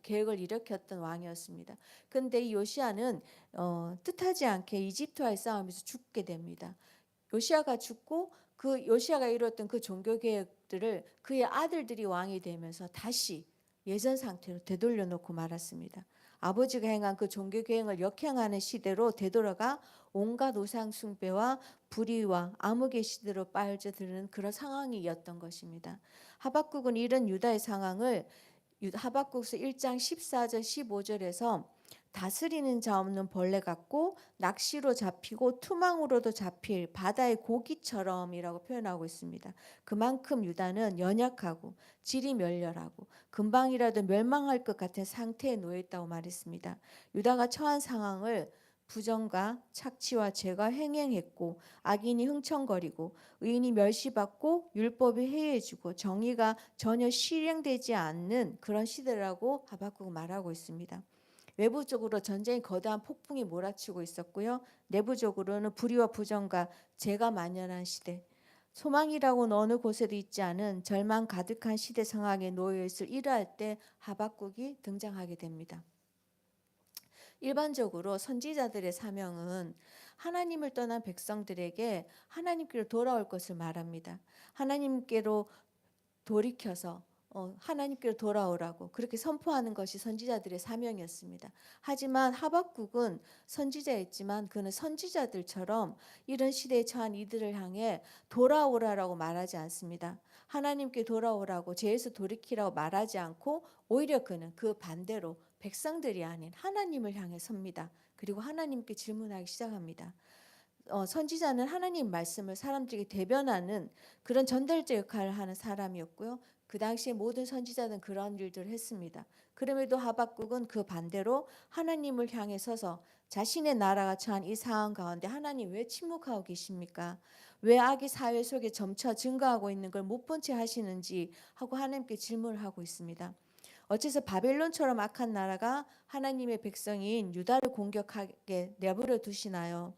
C: 계획을 일으켰던 왕이었습니다. 그런데 이 요시야는 뜻하지 않게 이집트와의 싸움에서 죽게 됩니다. 요시야가 죽고 그 요시야가 이루었던 그 종교 계획들을 그의 아들들이 왕이 되면서 다시 예전 상태로 되돌려 놓고 말았습니다. 아버지가 행한 그 종교 계획을 역행하는 시대로 되돌아가 온갖 우상 숭배와 불의와 암흑의 시대로 빠져드는 그런 상황이었던 것입니다. 하박국은 이런 유다의 상황을 하박국서 1장 14절 15절에서 다스리는 자 없는 벌레 같고 낚시로 잡히고 투망으로도 잡힐 바다의 고기처럼이라고 표현하고 있습니다. 그만큼 유다는 연약하고 질이 멸렬하고 금방이라도 멸망할 것 같은 상태에 놓여 있다고 말했습니다. 유다가 처한 상황을 부정과 착취와 죄가 횡행했고 악인이 흥청거리고 의인이 멸시받고 율법이 해이해지고 정의가 전혀 실행되지 않는 그런 시대라고 하박국은 말하고 있습니다. 외부적으로 전쟁이 거대한 폭풍이 몰아치고 있었고요. 내부적으로는 불의와 부정과 죄가 만연한 시대, 소망이라고는 어느 곳에도 있지 않은 절망 가득한 시대 상황에 놓여 있을 이러할 때 하박국이 등장하게 됩니다. 일반적으로 선지자들의 사명은 하나님을 떠난 백성들에게 하나님께로 돌아올 것을 말합니다. 하나님께로 돌이켜서 하나님께로 돌아오라고 그렇게 선포하는 것이 선지자들의 사명이었습니다. 하지만 하박국은 선지자였지만 그는 선지자들처럼 이런 시대에 처한 이들을 향해 돌아오라라고 말하지 않습니다. 하나님께 돌아오라고 죄에서 돌이키라고 말하지 않고 오히려 그는 그 반대로 백성들이 아닌 하나님을 향해 섭니다. 그리고 하나님께 질문하기 시작합니다. 선지자는 하나님 말씀을 사람들에게 대변하는 그런 전달자 역할을 하는 사람이었고요. 그 당시에 모든 선지자는 그런 일들을 했습니다. 그럼에도 하박국은 그 반대로 하나님을 향해 서서 자신의 나라가 처한 이 상황 가운데 하나님 왜 침묵하고 계십니까? 왜 악이 사회 속에 점차 증가하고 있는 걸 못 본 채 하시는지 하고 하나님께 질문을 하고 있습니다. 어째서 바벨론처럼 악한 나라가 하나님의 백성인 유다를 공격하게 내버려 두시나요?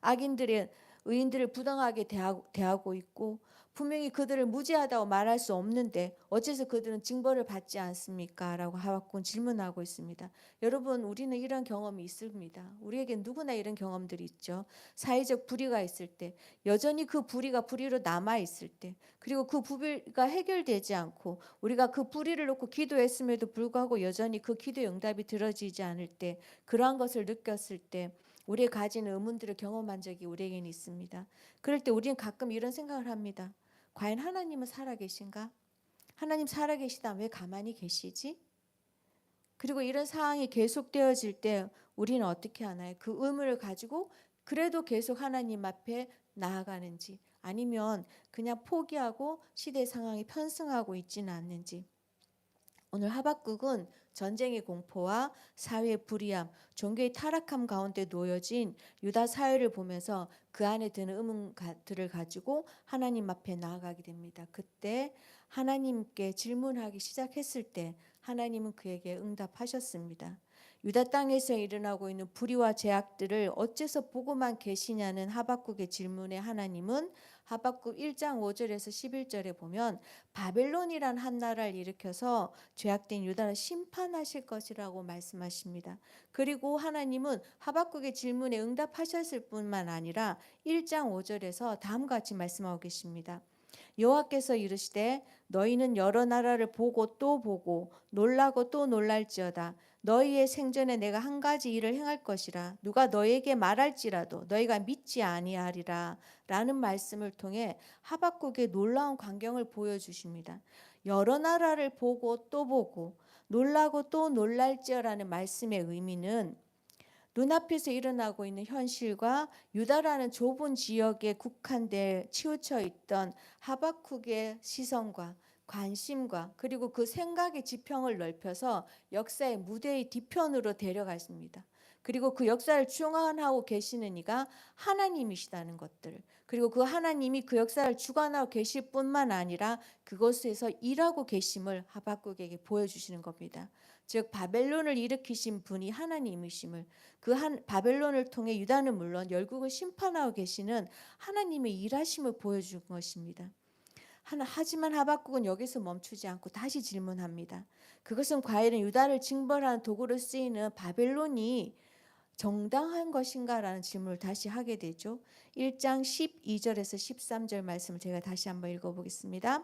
C: 악인들의 의인들을 부당하게 대하고 있고 분명히 그들을 무죄하다고 말할 수 없는데 어째서 그들은 징벌을 받지 않습니까? 라고 하박국은 질문하고 있습니다. 여러분, 우리는 이런 경험이 있습니다. 우리에게 누구나 이런 경험들이 있죠. 사회적 불의가 있을 때 여전히 그 불의가 불의로 남아 있을 때 그리고 그 불의가 해결되지 않고 우리가 그 불의를 놓고 기도했음에도 불구하고 여전히 그 기도의 응답이 들어지지 않을 때 그러한 것을 느꼈을 때 우리가 가진 의문들을 경험한 적이 우리에게는 있습니다. 그럴 때 우리는 가끔 이런 생각을 합니다. 과연 하나님은 살아계신가? 하나님 살아계시다 왜 가만히 계시지? 그리고 이런 상황이 계속되어질 때 우리는 어떻게 하나요? 그 의문을 가지고 그래도 계속 하나님 앞에 나아가는지 아니면 그냥 포기하고 시대 상황이 편승하고 있지는 않는지. 오늘 하박국은 전쟁의 공포와 사회의 불의함, 종교의 타락함 가운데 놓여진 유다 사회를 보면서 그 안에 드는 의문들을 가지고 하나님 앞에 나아가게 됩니다. 그때 하나님께 질문하기 시작했을 때 하나님은 그에게 응답하셨습니다. 유다 땅에서 일어나고 있는 불의와 죄악들을 어째서 보고만 계시냐는 하박국의 질문에 하나님은 하박국 1장 5절에서 11절에 보면 바벨론이란 한 나라를 일으켜서 죄악된 유다를 심판하실 것이라고 말씀하십니다. 그리고 하나님은 하박국의 질문에 응답하셨을 뿐만 아니라 1장 5절에서 다음과 같이 말씀하고 계십니다. 여호와께서 이르시되 너희는 여러 나라를 보고 또 보고 놀라고 또 놀랄지어다. 너희의 생전에 내가 한 가지 일을 행할 것이라. 누가 너희에게 말할지라도 너희가 믿지 아니하리라. 라는 말씀을 통해 하박국의 놀라운 광경을 보여주십니다. 여러 나라를 보고 또 보고 놀라고 또 놀랄지어라는 말씀의 의미는 눈앞에서 일어나고 있는 현실과 유다라는 좁은 지역에 국한돼 치우쳐 있던 하박국의 시선과 관심과 그리고 그 생각의 지평을 넓혀서 역사의 무대의 뒤편으로 데려갔습니다. 그리고 그 역사를 주관하고 계시는 이가 하나님이시다는 것들, 그리고 그 하나님이 그 역사를 주관하고 계실 뿐만 아니라 그곳에서 일하고 계심을 하박국에게 보여주시는 겁니다. 즉 바벨론을 일으키신 분이 하나님이심을, 그 바벨론을 통해 유다는 물론 열국을 심판하고 계시는 하나님의 일하심을 보여준 것입니다. 하지만 하박국은 여기서 멈추지 않고 다시 질문합니다. 그것은 과연 유다를 징벌하는 도구로 쓰이는 바벨론이 정당한 것인가라는 질문을 다시 하게 되죠. 1장 12절에서 13절 말씀을 제가 다시 한번 읽어보겠습니다.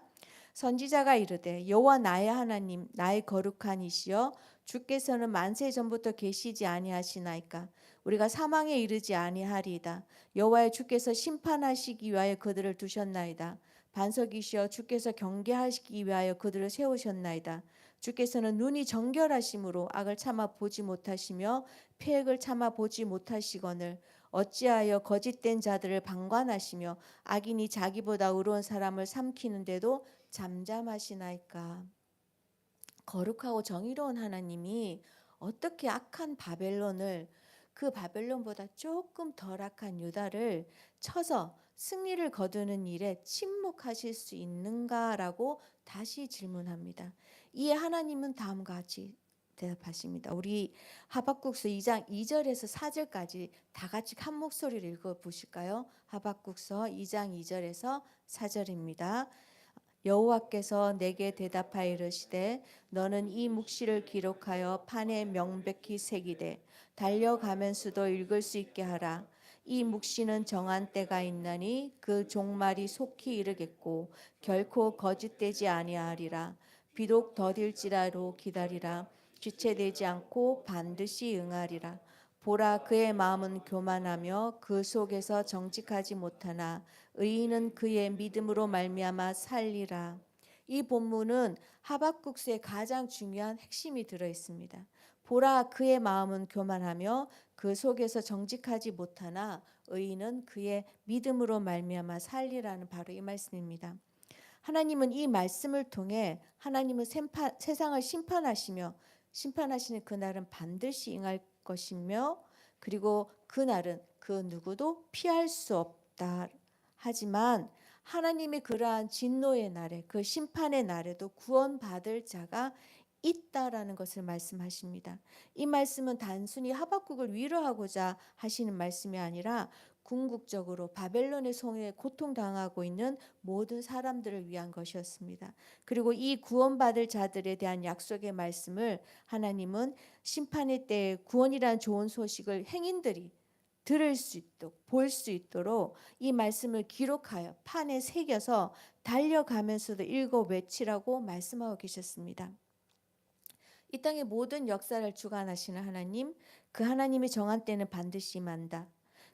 C: 선지자가 이르되 여호와 나의 하나님 나의 거룩한 이시여 주께서는 만세 전부터 계시지 아니하시나이까. 우리가 사망에 이르지 아니하리이다. 여호와의 주께서 심판하시기 위하여 그들을 두셨나이다. 반석이시여 주께서 경계하시기 위하여 그들을 세우셨나이다. 주께서는 눈이 정결하심으로 악을 참아 보지 못하시며 패역을 참아 보지 못하시거늘 어찌하여 거짓된 자들을 방관하시며 악인이 자기보다 의로운 사람을 삼키는데도 잠잠하시나이까. 거룩하고 정의로운 하나님이 어떻게 악한 바벨론을, 그 바벨론보다 조금 덜 악한 유다를 쳐서 승리를 거두는 일에 침묵하실 수 있는가라고 다시 질문합니다. 이에 하나님은 다음과 같이 대답하십니다. 우리 하박국서 2장 2절에서 4절까지 다 같이 한 목소리로 읽어보실까요? 하박국서 2장 2절에서 4절입니다. 여호와께서 내게 대답하여 이르시되 너는 이 묵시를 기록하여 판에 명백히 새기되 달려가면서도 읽을 수 있게 하라. 이 묵시는 정한 때가 있나니 그 종말이 속히 이르겠고 결코 거짓되지 아니하리라. 비록 더딜지라도 기다리라. 지체되지 않고 반드시 응하리라. 보라, 그의 마음은 교만하며 그 속에서 정직하지 못하나 의인은 그의 믿음으로 말미암아 살리라. 이 본문은 하박국서의 가장 중요한 핵심이 들어 있습니다. 보라, 그의 마음은 교만하며 그 속에서 정직하지 못하나 의인은 그의 믿음으로 말미암아 살리라는 바로 이 말씀입니다. 하나님은 이 말씀을 통해 하나님은 세상을 심판하시는 그날은 반드시 임할 것이며, 그리고 그날은 그 누구도 피할 수 없다. 하지만 하나님의 그러한 진노의 날에, 그 심판의 날에도 구원받을 자가 있다라는 것을 말씀하십니다. 이 말씀은 단순히 하박국을 위로하고자 하시는 말씀이 아니라 궁극적으로 바벨론의 손에 고통당하고 있는 모든 사람들을 위한 것이었습니다. 그리고 이 구원받을 자들에 대한 약속의 말씀을 하나님은 심판의 때에 구원이라는 좋은 소식을 행인들이 들을 수 있도록, 볼 수 있도록 이 말씀을 기록하여 판에 새겨서 달려가면서도 읽어 외치라고 말씀하고 계셨습니다. 이 땅의 모든 역사를 주관하시는 하나님, 그 하나님의 정한 때는 반드시 임한다.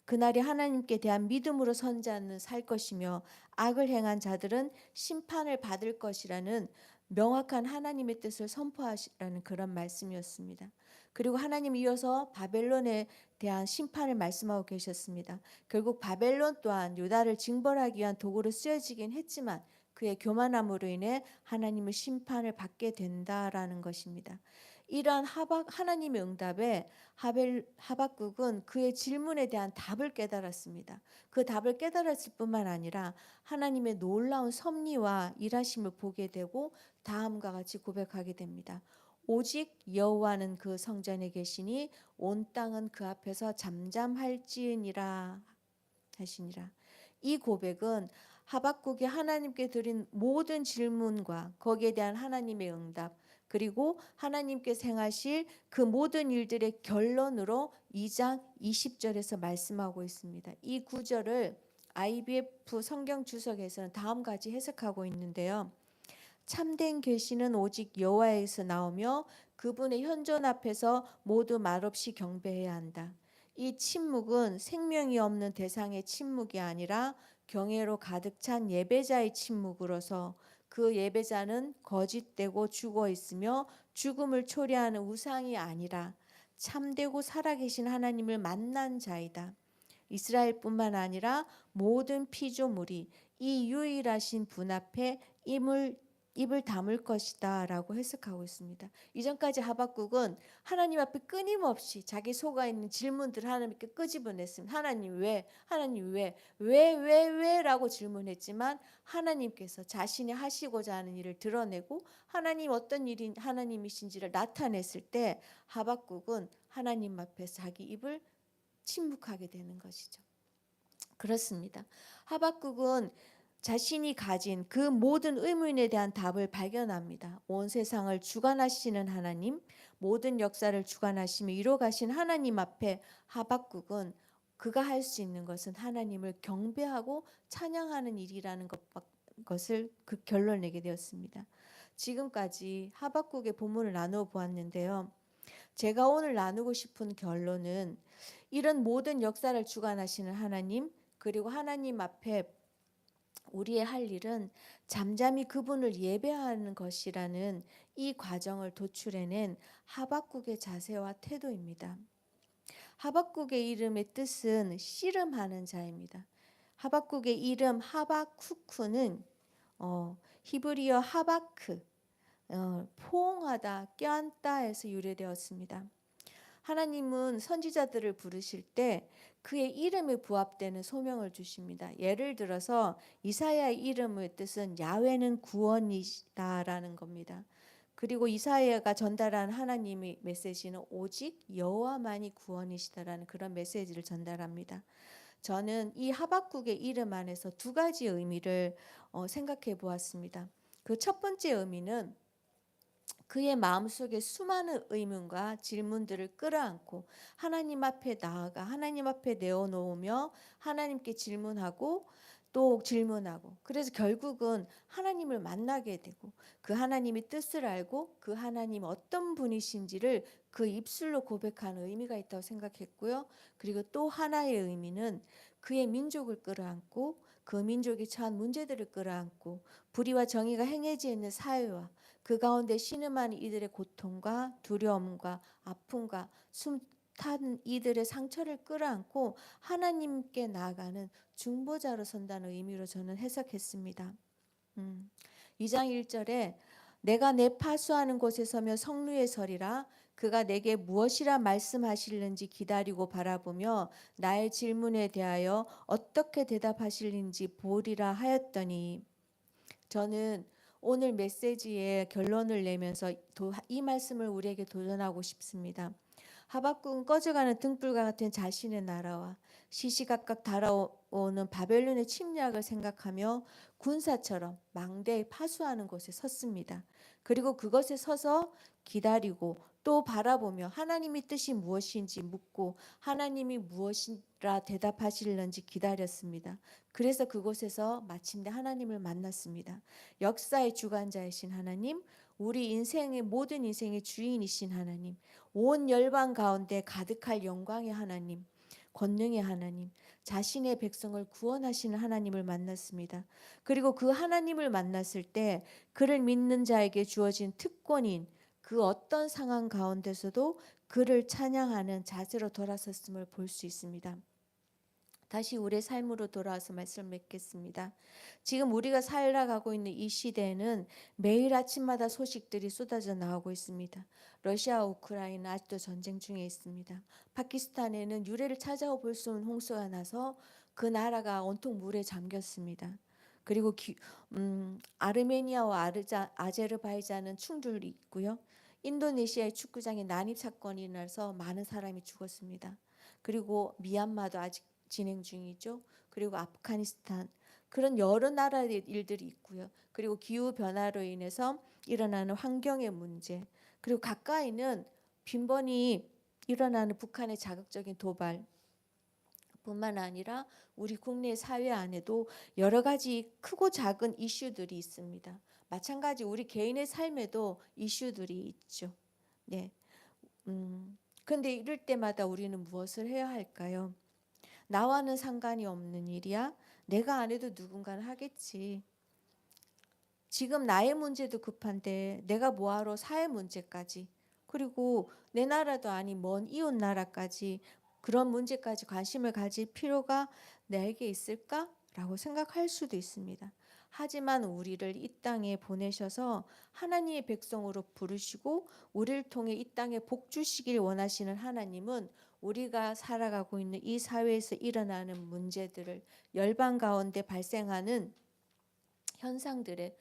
C: 그날이 하나님께 대한 믿음으로 선 자는 살 것이며 악을 행한 자들은 심판을 받을 것이라는 명확한 하나님의 뜻을 선포하시라는 그런 말씀이었습니다. 그리고 하나님 이어서 바벨론에 대한 심판을 말씀하고 계셨습니다. 결국 바벨론 또한 유다를 징벌하기 위한 도구로 쓰여지긴 했지만 그의 교만함으로 인해 하나님의 심판을 받게 된다라는 것입니다. 이러한 하나님의 응답에 하박국은 그의 질문에 대한 답을 깨달았습니다. 그 답을 깨달았을 뿐만 아니라 하나님의 놀라운 섭리와 일하심을 보게 되고 다음과 같이 고백하게 됩니다. 오직 여호와는 그 성전에 계시니 온 땅은 그 앞에서 잠잠할지니라 하시니라. 이 고백은 하박국이 하나님께 드린 모든 질문과 거기에 대한 하나님의 응답, 그리고 하나님께서 행하실 그 모든 일들의 결론으로 2장 20절에서 말씀하고 있습니다. 이 구절을 IBF 성경 주석에서는 다음과 같이 해석하고 있는데요. 참된 계시는 오직 여호와에서 나오며 그분의 현존 앞에서 모두 말없이 경배해야 한다. 이 침묵은 생명이 없는 대상의 침묵이 아니라 경외로 가득 찬 예배자의 침묵으로서 그 예배자는 거짓되고 죽어 있으며 죽음을 초래하는 우상이 아니라 참되고 살아계신 하나님을 만난 자이다. 이스라엘뿐만 아니라 모든 피조물이 이 유일하신 분 앞에 입을 다물 것이다 라고 해석하고 있습니다. 이전까지 하박국은 하나님 앞에 끊임없이 자기 속에 있는 질문들을 하나님께 끄집어냈습니다. 하나님 왜? 하나님 왜? 라고 질문했지만 하나님께서 자신이 하시고자 하는 일을 드러내고 하나님 어떤 일이 하나님이신지를 나타냈을 때 하박국은 하나님 앞에서 자기 입을 침묵하게 되는 것이죠. 그렇습니다. 하박국은 자신이 가진 그 모든 의문에 대한 답을 발견합니다. 온 세상을 주관하시는 하나님, 모든 역사를 주관하시며 이뤄가신 하나님 앞에 하박국은 그가 할 수 있는 것은 하나님을 경배하고 찬양하는 일이라는 것을 그 결론 내게 되었습니다. 지금까지 하박국의 본문을 나누어 보았는데요. 제가 오늘 나누고 싶은 결론은 이런 모든 역사를 주관하시는 하나님, 그리고 하나님 앞에 우리의 할 일은 잠잠히 그분을 예배하는 것이라는 이 과정을 도출해낸 하박국의 자세와 태도입니다. 하박국의 이름의 뜻은 씨름하는 자입니다. 하박국의 이름 하바쿠크는 히브리어 하바크, 포옹하다, 껴안다에서 유래되었습니다. 하나님은 선지자들을 부르실 때 그의 이름에 부합되는 소명을 주십니다. 예를 들어서 이사야의 이름의 뜻은 야훼는 구원이다라는 겁니다. 그리고 이사야가 전달한 하나님의 메시지는 오직 여호와만이 구원이시다라는 그런 메시지를 전달합니다. 저는 이 하박국의 이름 안에서 두 가지 의미를 생각해 보았습니다. 그 첫 번째 의미는 그의 마음속에 수많은 의문과 질문들을 끌어안고 하나님 앞에 나아가 하나님 앞에 내어놓으며 하나님께 질문하고 또 질문하고 그래서 결국은 하나님을 만나게 되고 그 하나님의 뜻을 알고 그 하나님 어떤 분이신지를 그 입술로 고백하는 의미가 있다고 생각했고요. 그리고 또 하나의 의미는 그의 민족을 끌어안고 그 민족이 처한 문제들을 끌어안고 불의와 정의가 행해져 있는 사회와 그 가운데 신음하는 이들의 고통과 두려움과 아픔과 숨탄 이들의 상처를 끌어안고 하나님께 나아가는 중보자로 선다는 의미로 저는 해석했습니다. 2장 1절에 내가 내 파수하는 곳에 서며 성루에 서리라 그가 내게 무엇이라 말씀하실는지 기다리고 바라보며 나의 질문에 대하여 어떻게 대답하실는지 보리라 하였더니 저는 오늘 메시지의 결론을 내면서 이 말씀을 우리에게 도전하고 싶습니다. 하박국은 꺼져가는 등불과 같은 자신의 나라와 시시각각 달아오는 바벨론의 침략을 생각하며 군사처럼 망대에 파수하는 곳에 섰습니다. 그리고 그것에 서서 기다리고 또 바라보며 하나님의 뜻이 무엇인지 묻고 하나님이 무엇이라 대답하실는지 기다렸습니다. 그래서 그곳에서 마침내 하나님을 만났습니다. 역사의 주관자이신 하나님, 우리 인생의 모든 인생의 주인이신 하나님, 온 열방 가운데 가득할 영광의 하나님, 권능의 하나님, 자신의 백성을 구원하시는 하나님을 만났습니다. 그리고 그 하나님을 만났을 때 그를 믿는 자에게 주어진 특권인 그 어떤 상황 가운데서도 그를 찬양하는 자세로 돌아섰음을 볼 수 있습니다. 다시 우리의 삶으로 돌아와서 말씀을 맺겠습니다. 지금 우리가 살아가고 있는 이 시대에는 매일 아침마다 소식들이 쏟아져 나오고 있습니다. 러시아와 우크라이나 아직도 전쟁 중에 있습니다. 파키스탄에는 유래를 찾아와 볼 수 없는 홍수가 나서 그 나라가 온통 물에 잠겼습니다. 그리고 아르메니아와 아제르바이잔은 충돌이 있고요. 인도네시아의 축구장에 난입 사건이 나서 많은 사람이 죽었습니다. 그리고 미얀마도 아직 진행 중이죠. 그리고 아프가니스탄 그런 여러 나라의 일들이 있고요. 그리고 기후 변화로 인해서 일어나는 환경의 문제 그리고 가까이는 빈번히 일어나는 북한의 자극적인 도발 뿐만 아니라 우리 국내 사회 안에도 여러 가지 크고 작은 이슈들이 있습니다. 마찬가지 우리 개인의 삶에도 이슈들이 있죠. 네. 근데 이럴 때마다 우리는 무엇을 해야 할까요? 나와는 상관이 없는 일이야. 내가 안 해도 누군가는 하겠지. 지금 나의 문제도 급한데 내가 뭐하러 사회 문제까지 그리고 내 나라도 아닌 먼 이웃 나라까지 그런 문제까지 관심을 가질 필요가 내게 있을까라고 생각할 수도 있습니다. 하지만 우리를 이 땅에 보내셔서 하나님의 백성으로 부르시고 우리를 통해 이 땅에 복 주시길 원하시는 하나님은 우리가 살아가고 있는 이 사회에서 일어나는 문제들을 열방 가운데 발생하는 현상들에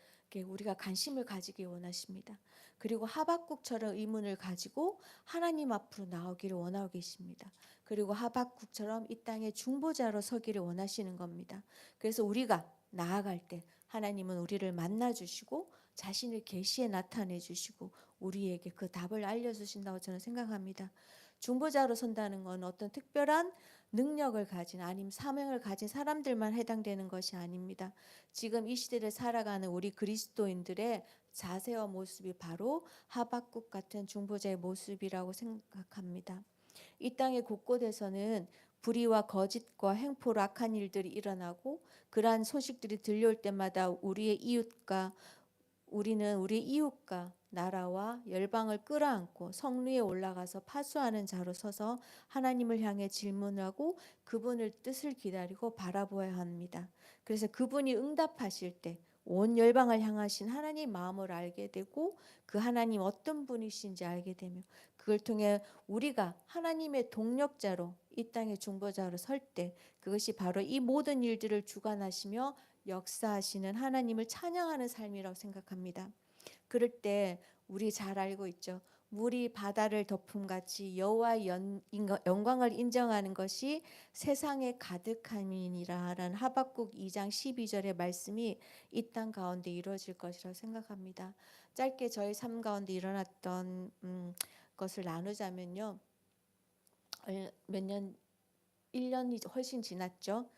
C: 우리가 관심을 가지기 원하십니다. 그리고 하박국처럼 의문을 가지고 하나님 앞으로 나오기를 원하고 계십니다. 그리고 하박국처럼 이 땅의 중보자로 서기를 원하시는 겁니다. 그래서 우리가 나아갈 때 하나님은 우리를 만나 주시고 자신을 계시에 나타내 주시고 우리에게 그 답을 알려주신다고 저는 생각합니다. 중보자로 선다는 건 어떤 특별한 능력을 가진 아니면 사명을 가진 사람들만 해당되는 것이 아닙니다. 지금 이 시대를 살아가는 우리 그리스도인들의 자세와 모습이 바로 하박국 같은 중보자의 모습이라고 생각합니다. 이 땅의 곳곳에서는 불의와 거짓과 횡포로 악한 일들이 일어나고 그러한 소식들이 들려올 때마다 우리는 우리의 이웃과 나라와 열방을 끌어안고 성루에 올라가서 파수하는 자로 서서 하나님을 향해 질문하고 그분의 뜻을 기다리고 바라보아야 합니다. 그래서 그분이 응답하실 때 온 열방을 향하신 하나님 마음을 알게 되고 그 하나님 어떤 분이신지 알게 되며 그걸 통해 우리가 하나님의 동력자로 이 땅의 중보자로 설 때 그것이 바로 이 모든 일들을 주관하시며 역사하시는 하나님을 찬양하는 삶이라고 생각합니다. 그럴 때 우리 잘 알고 있죠. 물이 바다를 덮음같이 여호와의 영광을 인정하는 것이 세상에 가득함이니라라는 하박국 2장 12절의 말씀이 이 땅 가운데 이루어질 것이라고 생각합니다. 짧게 저희 삶 가운데 일어났던 것을 나누자면요. 몇 년, 1년이 훨씬 지났죠.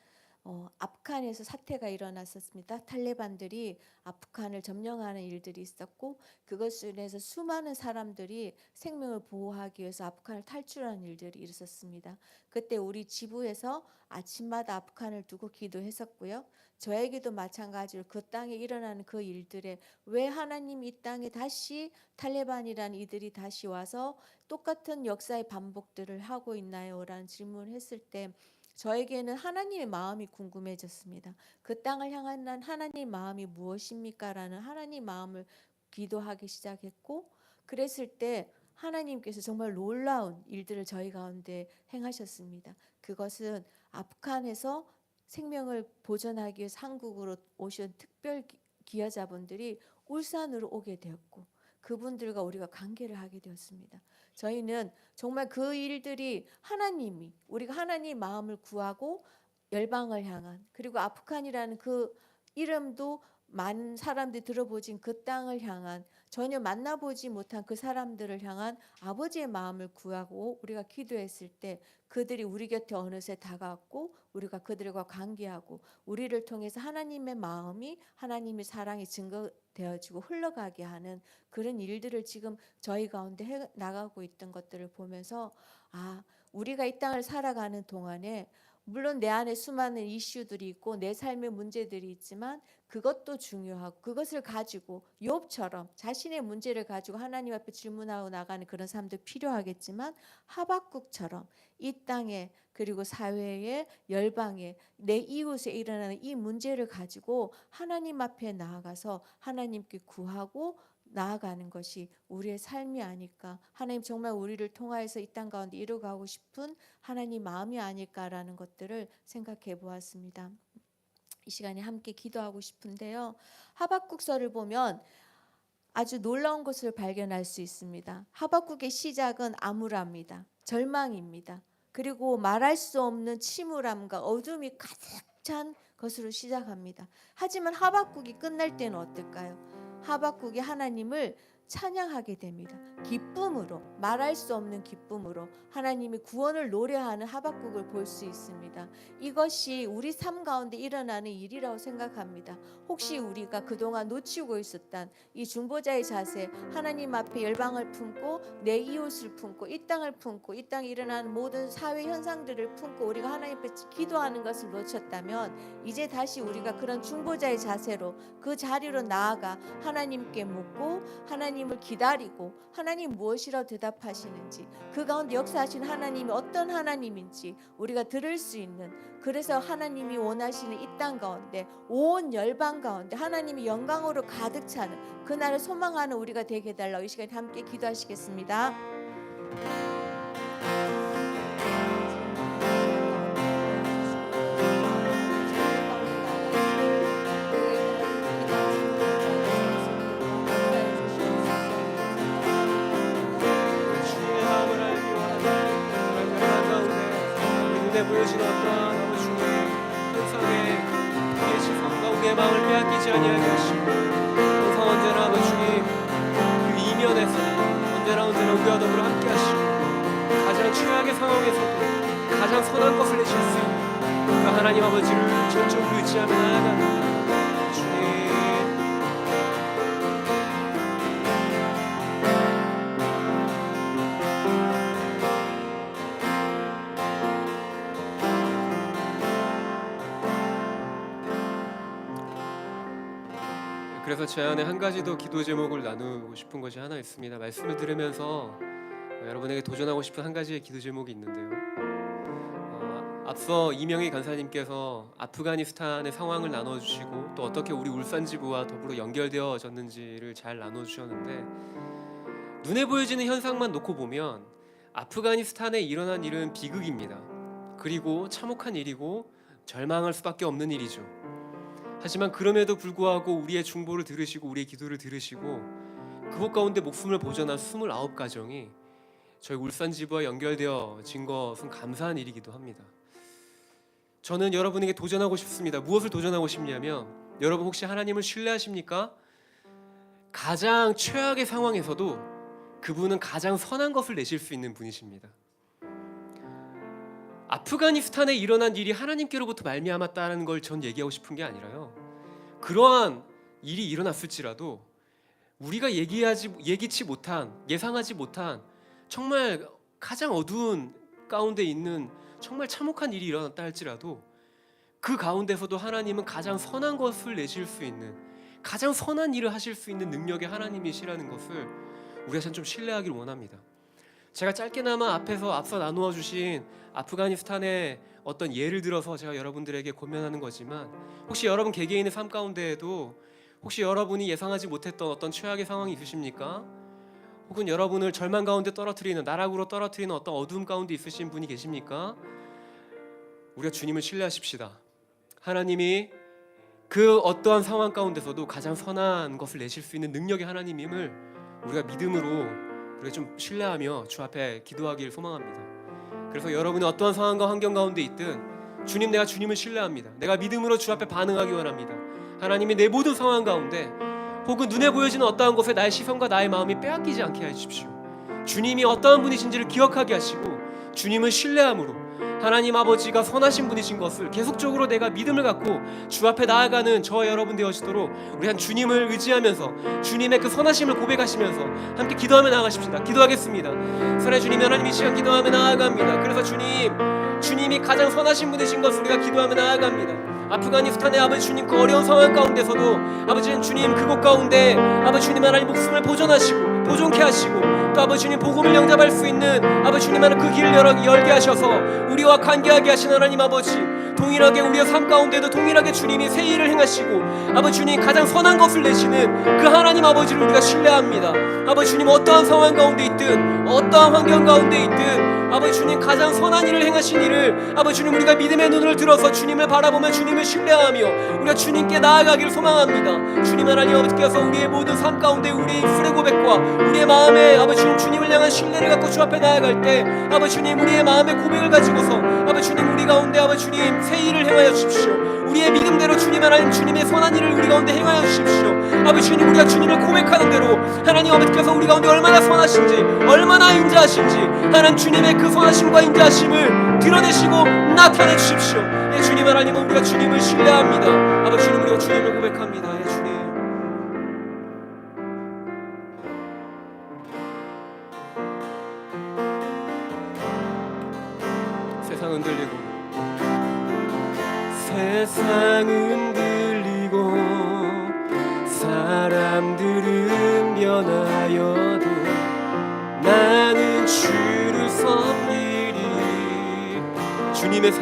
C: 아프간에서 사태가 일어났었습니다. 탈레반들이 아프간을 점령하는 일들이 있었고 그것으로 인해서 수많은 사람들이 생명을 보호하기 위해서 아프간을 탈출하는 일들이 있었습니다. 그때 우리 지부에서 아침마다 아프간을 두고 기도했었고요. 저에게도 마찬가지로 그 땅에 일어나는 그 일들에 왜 하나님이 이 땅에 다시 탈레반이라는 이들이 다시 와서 똑같은 역사의 반복들을 하고 있나요? 라는 질문을 했을 때 저에게는 하나님의 마음이 궁금해졌습니다. 그 땅을 향한 하나님의 마음이 무엇입니까? 라는 하나님 마음을 기도하기 시작했고 그랬을 때 하나님께서 정말 놀라운 일들을 저희 가운데 행하셨습니다. 그것은 아프간에서 생명을 보존하기 위해서 한국으로 오신 특별 기여자분들이 울산으로 오게 되었고 그분들과 우리가 관계를 하게 되었습니다. 저희는 정말 그 일들이 하나님이 우리가 하나님 마음을 구하고 열방을 향한 그리고 아프간이라는 그 이름도 많은 사람들이 들어보진 그 땅을 향한 전혀 만나보지 못한 그 사람들을 향한 아버지의 마음을 구하고 우리가 기도했을 때 그들이 우리 곁에 어느새 다가왔고 우리가 그들과 관계하고 우리를 통해서 하나님의 마음이 하나님의 사랑이 증거되어지고 흘러가게 하는 그런 일들을 지금 저희 가운데 해 나가고 있던 것들을 보면서 우리가 이 땅을 살아가는 동안에 물론 내 안에 수많은 이슈들이 있고 내 삶의 문제들이 있지만 그것도 중요하고 그것을 가지고 욥처럼 자신의 문제를 가지고 하나님 앞에 질문하고 나가는 그런 사람도 필요하겠지만 하박국처럼 이 땅에 그리고 사회에 열방에 내 이웃에 일어나는 이 문제를 가지고 하나님 앞에 나아가서 하나님께 구하고 나아가는 것이 우리의 삶이 아닐까. 하나님 정말 우리를 통하여서 이 땅 가운데 이루어가고 싶은 하나님 마음이 아닐까라는 것들을 생각해 보았습니다. 이 시간에 함께 기도하고 싶은데요. 하박국서를 보면 아주 놀라운 것을 발견할 수 있습니다. 하박국의 시작은 암울합니다. 절망입니다. 그리고 말할 수 없는 침울함과 어둠이 가득 찬 것으로 시작합니다. 하지만 하박국이 끝날 때는 어떨까요? 하박국이 하나님을 찬양하게 됩니다. 기쁨으로 말할 수 없는 기쁨으로 하나님의 구원을 노래하는 하박국을 볼 수 있습니다. 이것이 우리 삶 가운데 일어나는 일이라고 생각합니다. 혹시 우리가 그동안 놓치고 있었던 이 중보자의 자세 하나님 앞에 열방을 품고 내 이웃을 품고 이 땅을 품고 이 땅에 일어나는 모든 사회 현상들을 품고 우리가 하나님 앞에 기도하는 것을 놓쳤다면 이제 다시 우리가 그런 중보자의 자세로 그 자리로 나아가 하나님께 묻고 하나님을 기다리고 하나님 무엇이라고 대답하시는지 그 가운데 역사하신 하나님이 어떤 하나님인지 우리가 들을 수 있는 그래서 하나님이 원하시는 이 땅 가운데 온 열방 가운데 하나님이 영광으로 가득 차는 그날을 소망하는 우리가 되게 해달라고 이 시간에 함께 기도하시겠습니다.
B: 보여진 어떠한 아버지 주님의 현상에 우리의 시선과 우리의 마음을 빼앗기지 아니하게 하시고 항상 언제나 아버지 주님 그 이면에서 언제나 우리와 더불어 함께 하시고 가장 최악의 상황에서도 가장 선한 것을 내실 수 있는 그 하나님 아버지를 전적으로 의지하며 나아가는 주님. 그래서 제 안에 한 가지 더 기도 제목을 나누고 싶은 것이 하나 있습니다. 말씀을 들으면서 여러분에게 도전하고 싶은 한 가지의 기도 제목이 있는데요. 앞서 이명희 간사님께서 아프가니스탄의 상황을 나눠주시고 또 어떻게 우리 울산지부와 더불어 연결되어졌는지를 잘 나눠주셨는데 눈에 보여지는 현상만 놓고 보면 아프가니스탄에 일어난 일은 비극입니다. 그리고 참혹한 일이고 절망할 수밖에 없는 일이죠. 하지만 그럼에도 불구하고 우리의 중보를 들으시고 우리의 기도를 들으시고 그곳 가운데 목숨을 보존한 29가정이 저희 울산지부와 연결되어진 것은 감사한 일이기도 합니다. 저는 여러분에게 도전하고 싶습니다. 무엇을 도전하고 싶냐면 여러분 혹시 하나님을 신뢰하십니까? 가장 최악의 상황에서도 그분은 가장 선한 것을 내실 수 있는 분이십니다. 아프가니스탄에 일어난 일이 하나님께로부터 말미암았다는 걸 전 얘기하고 싶은 게 아니라요. 그러한 일이 일어났을지라도 우리가 예기치 못한, 예상하지 못한 정말 가장 어두운 가운데 있는 정말 참혹한 일이 일어났다 할지라도 그 가운데서도 하나님은 가장 선한 것을 내실 수 있는, 가장 선한 일을 하실 수 있는 능력의 하나님이시라는 것을 우리가 좀 신뢰하기를 원합니다. 제가 짧게나마 앞서 나누어 주신 아프가니스탄의 어떤 예를 들어서 제가 여러분들에게 권면하는 거지만, 혹시 여러분 개개인의 삶 가운데에도 혹시 여러분이 예상하지 못했던 어떤 최악의 상황이 있으십니까? 혹은 여러분을 절망 가운데 떨어뜨리는, 나락으로 떨어뜨리는 어떤 어두움 가운데 있으신 분이 계십니까? 우리가 주님을 신뢰하십시다. 하나님이 그 어떠한 상황 가운데서도 가장 선한 것을 내실 수 있는 능력의 하나님임을 우리가 믿음으로 우리가 좀 신뢰하며 주 앞에 기도하기를 소망합니다. 그래서 여러분이 어떠한 상황과 환경 가운데 있든 주님, 내가 주님을 신뢰합니다. 내가 믿음으로 주 앞에 반응하기 원합니다. 하나님이 내 모든 상황 가운데 혹은 눈에 보여지는 어떠한 것에 나의 시선과 나의 마음이 빼앗기지 않게 해주십시오. 주님이 어떠한 분이신지를 기억하게 하시고 주님을 신뢰함으로 하나님 아버지가 선하신 분이신 것을 계속적으로 내가 믿음을 갖고 주 앞에 나아가는 저와 여러분 되어지도록 우리 한 주님을 의지하면서 주님의 그 선하심을 고백하시면서 함께 기도하며 나아가십시다. 기도하겠습니다. 살아의 주님, 하나님 이 시간 기도하며 나아갑니다. 그래서 주님이 가장 선하신 분이신 것을 우리가 기도하며 나아갑니다. 아프가니스탄의 아버지 주님, 그 어려운 상황 가운데서도 아버지 주님 그곳 가운데 아버지 주님 하나님 목숨을 보존케 하시고 또 아버지 주님 복음을 영접할 수 있는 아버지 주님 하나님 그 길을 열게 하셔서 우리와 관계하게 하신 하나님 아버지, 동일하게 우리의 삶 가운데도 동일하게 주님이 새 일을 행하시고 아버지 주님 가장 선한 것을 내시는 그 하나님 아버지를 우리가 신뢰합니다. 아버지 주님 어떠한 상황 가운데 있든 어떠한 환경 가운데 있든 아버지 주님 가장 선한 일을 행하신 일을 아버지 주님 우리가 믿음의 눈을 들어서 주님을 바라보며 주님을 신뢰하며 우리가 주님께 나아가기를 소망합니다. 주님 하나님 아버지께서 우리의 모든 삶 가운데 우리의 입술의 고백과 우리의 마음에 아버지 주님 주님을 향한 신뢰를 갖고 주 앞에 나아갈 때 아버지 주님 우리의 마음의 고백을 가지고서 아버지 주님 우리 가운데 아버지 주님 새 일을 행하여 주십시오. 우리의 믿음대로 주님 하나님 주님의 선한 일을 우리 가운데 행하여 주십시오. 아버지 주님 우리가 주님을 고백하는 대로 하나님 아버지께서 우리 가운데 얼마나 선하신지 얼마나 인자하신지 하나님 주님의 그 선하심과 인자하심을 드러내시고 나타내 주십시오. 예 주님 하나님 우리가 주님을 신뢰합니다. 아버지 주님 우리가 주님을 고백합니다. 예 주님 세상은 들리고 사람들은 변하여도 나는 주를 섬기리. 주님의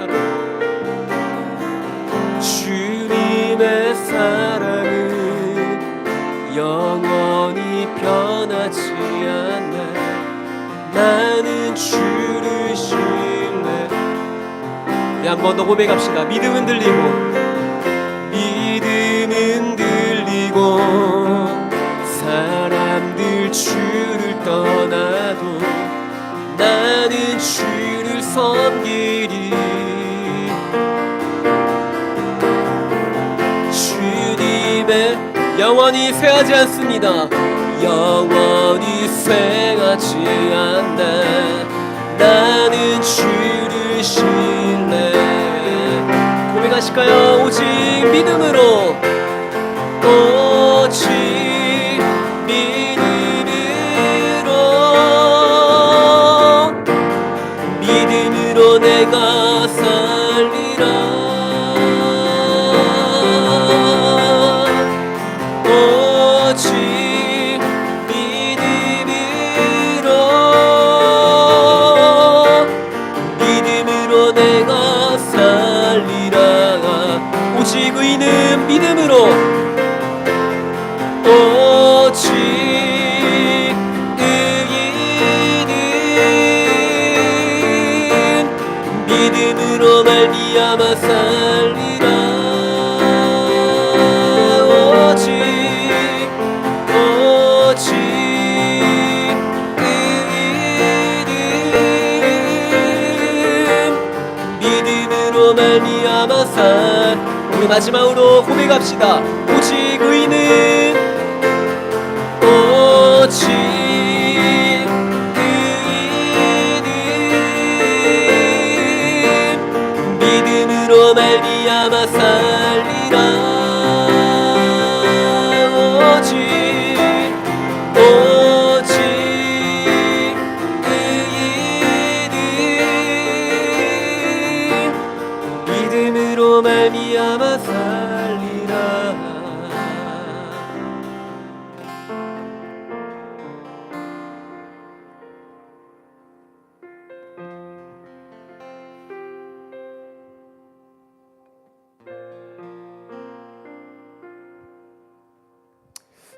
B: 사랑은 영원히 변하지 않네. 나는 주를 신뢰. 우리 한 번 더 고백합시다. 믿음은 들리고 사람들 주를 떠나도 나는 주를 섬기리. 주님의 영원히 쇠하지 않습니다. 영원히 쇠하지 않나. 나는 주를 신뢰. 고백하실까요? 오직 믿음으로 오직 믿음으로 내가 살리라. 오직 믿음으로 내가 살리라. 오직 의는 믿음으로 오직 의인은 믿음으로 말미암아 살리라. 오직 의인은 믿음으로 말미암아 살. 우리 마지막으로 고백합시다. 오직 의인은 오직 의인은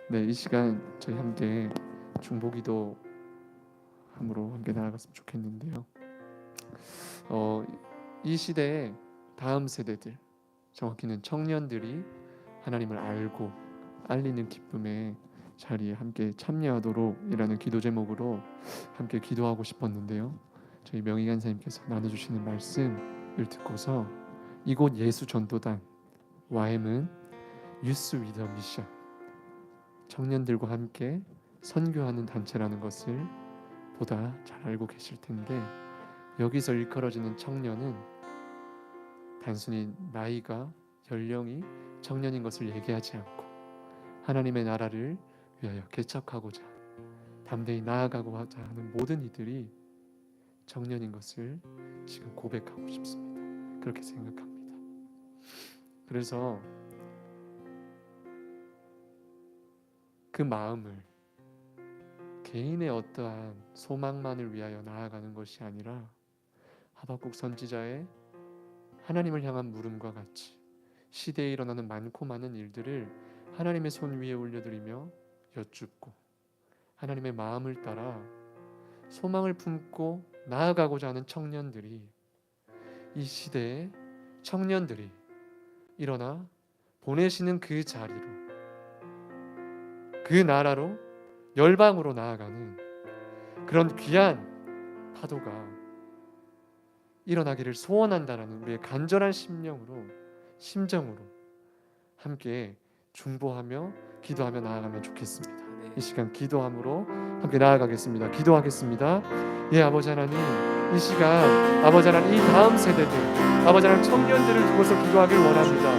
A: 네, 이 시간 저희 함께 중보기도 함으로 함께 나아갔으면 좋겠는데요. 이 시대의 다음 세대들, 정확히는 청년들이 하나님을 알고 알리는 기쁨의 자리에 함께 참여하도록이라는 기도 제목으로 함께 기도하고 싶었는데요. 저희 명희관 사님께서 나눠주시는 말씀을 듣고서 이곳 예수 전도단 YM은 유스 위더 미션, 청년들과 함께 선교하는 단체라는 것을 보다 잘 알고 계실 텐데, 여기서 일컬어지는 청년은 단순히 나이가 연령이 청년인 것을 얘기하지 않고 하나님의 나라를 위하여 개척하고자 담대히 나아가고자 하는 모든 이들이 청년인 것을 지금 고백하고 싶습니다. 그렇게 생각합니다. 그래서 그 마음을 개인의 어떠한 소망만을 위하여 나아가는 것이 아니라 하박국 선지자의 하나님을 향한 물음과 같이 시대에 일어나는 많고 많은 일들을 하나님의 손 위에 올려드리며 여쭙고 하나님의 마음을 따라 소망을 품고 나아가고자 하는 청년들이, 이 시대의 청년들이 일어나 보내시는 그 자리로, 그 나라로, 열방으로 나아가는 그런 귀한 파도가 일어나기를 소원한다라는 우리의 간절한 심정으로 함께 중보하며 기도하며 나아가면 좋겠습니다. 이 시간 기도함으로 함께 나아가겠습니다. 기도하겠습니다. 예, 아버지 하나님, 이 시간 아버지 하나님, 이 다음 세대들, 아버지 하나님, 청년들을 두고서 기도하길 원합니다.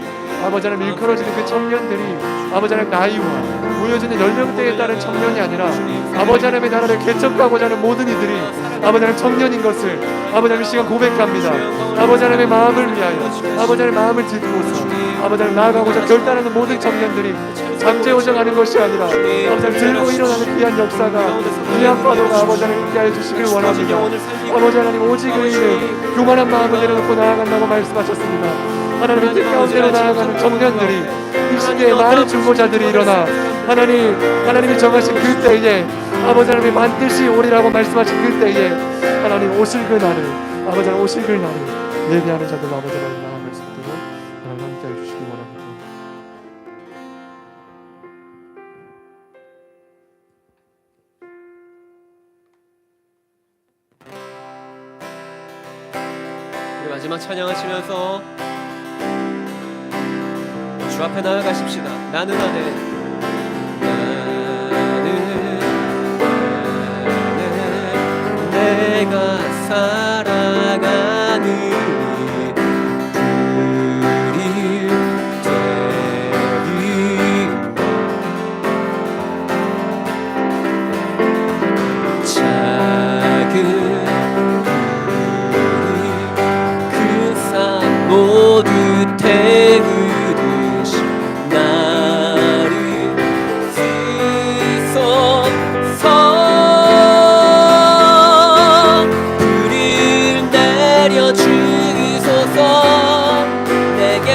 A: 아버지 하나님, 일컬어지는 그 청년들이 아버지 하나님, 나이와 보여지는 연령대에 따른 청년이 아니라 아버지 하나님의 나라를 개척하고자 하는 모든 이들이 아버지 하나님 청년인 것을 아버지 하나님 이 시간 고백합니다. 아버지 하나님의 마음을 위하여 아버지 하나님의 마음을 딛고서 아버지 하나님 나아가고자 결단하는 모든 청년들이 잠재워져가는 것이 아니라 아버지 하나님 들고 일어나는 귀한 역사가, 귀한 파도가 아버지 하나님 있게 하여 주시길 원합니다. 아버지 하나님, 오직 의인은 교만한 마음을 내려놓고 나아간다고 말씀하셨습니다. 하나님의 뜻 가운데로 나아가는 청년들이, 이 시대에 많은 중보자들이 일어나 하나님이 정하신 그 때에 아버지 하나님의 반드시 오리라고 말씀하신 그 때에 하나님 오실 그 날을, 아버지 하나님 오실 그 날을 예비하는 자들 아버지 하나님 나아갈 수 있도록 하나님 함께 해주시기 원합니다.
B: 우리 마지막 찬양하시면서 주 앞에 나아가십시다. 나는 내가 살아가는 불이 되리라. 작은 불이 그 산 모두 태우듯이 나를 씻어서 불을 내려주소서. 내게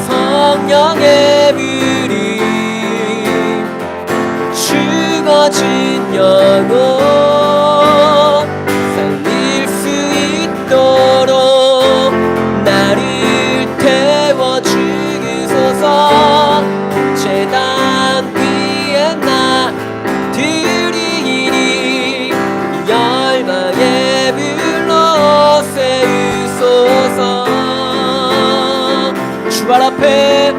B: 성령의 불이 죽어진 영혼 살릴 수 있도록 나를 태워주소서. 제단 위에 나 드리니 열방의 불로 세우소서. 주발 앞에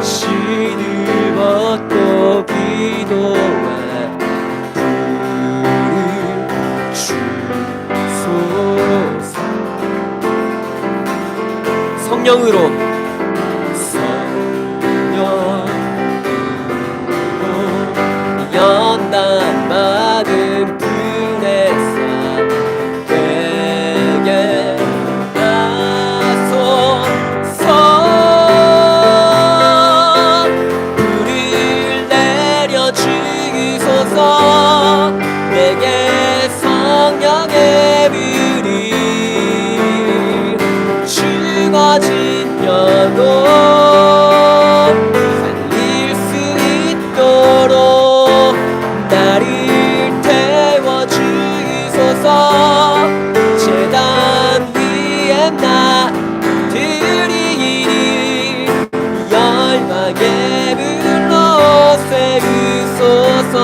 B: 신을 벗고 기도와 불을 주소서. 성령으로 연단 받은 불에서 되게 나서서 불을 내려주소서. 내게 성령의 불이 죽어진 열망에 불러 세우소서.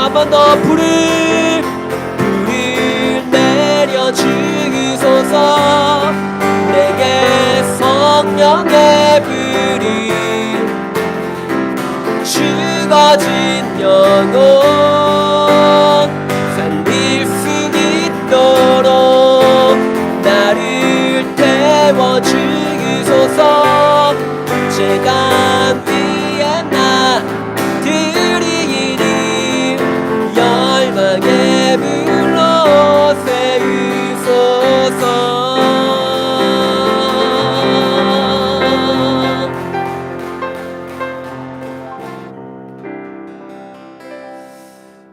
B: 한 번 더 불을 내려 주소서. 내게 성령의 불이 죽어진 영혼 살릴 수 있도록 나를 태워 주소서. 제가 위에 나 드리니 열망에 불러 세우소서.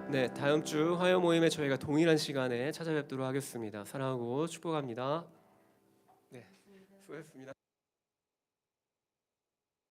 B: 네, 다음 주 화요 모임에 저희가 동일한 시간에 찾아뵙도록 하겠습니다. 사랑하고 축복합니다. 네, 수고했습니다.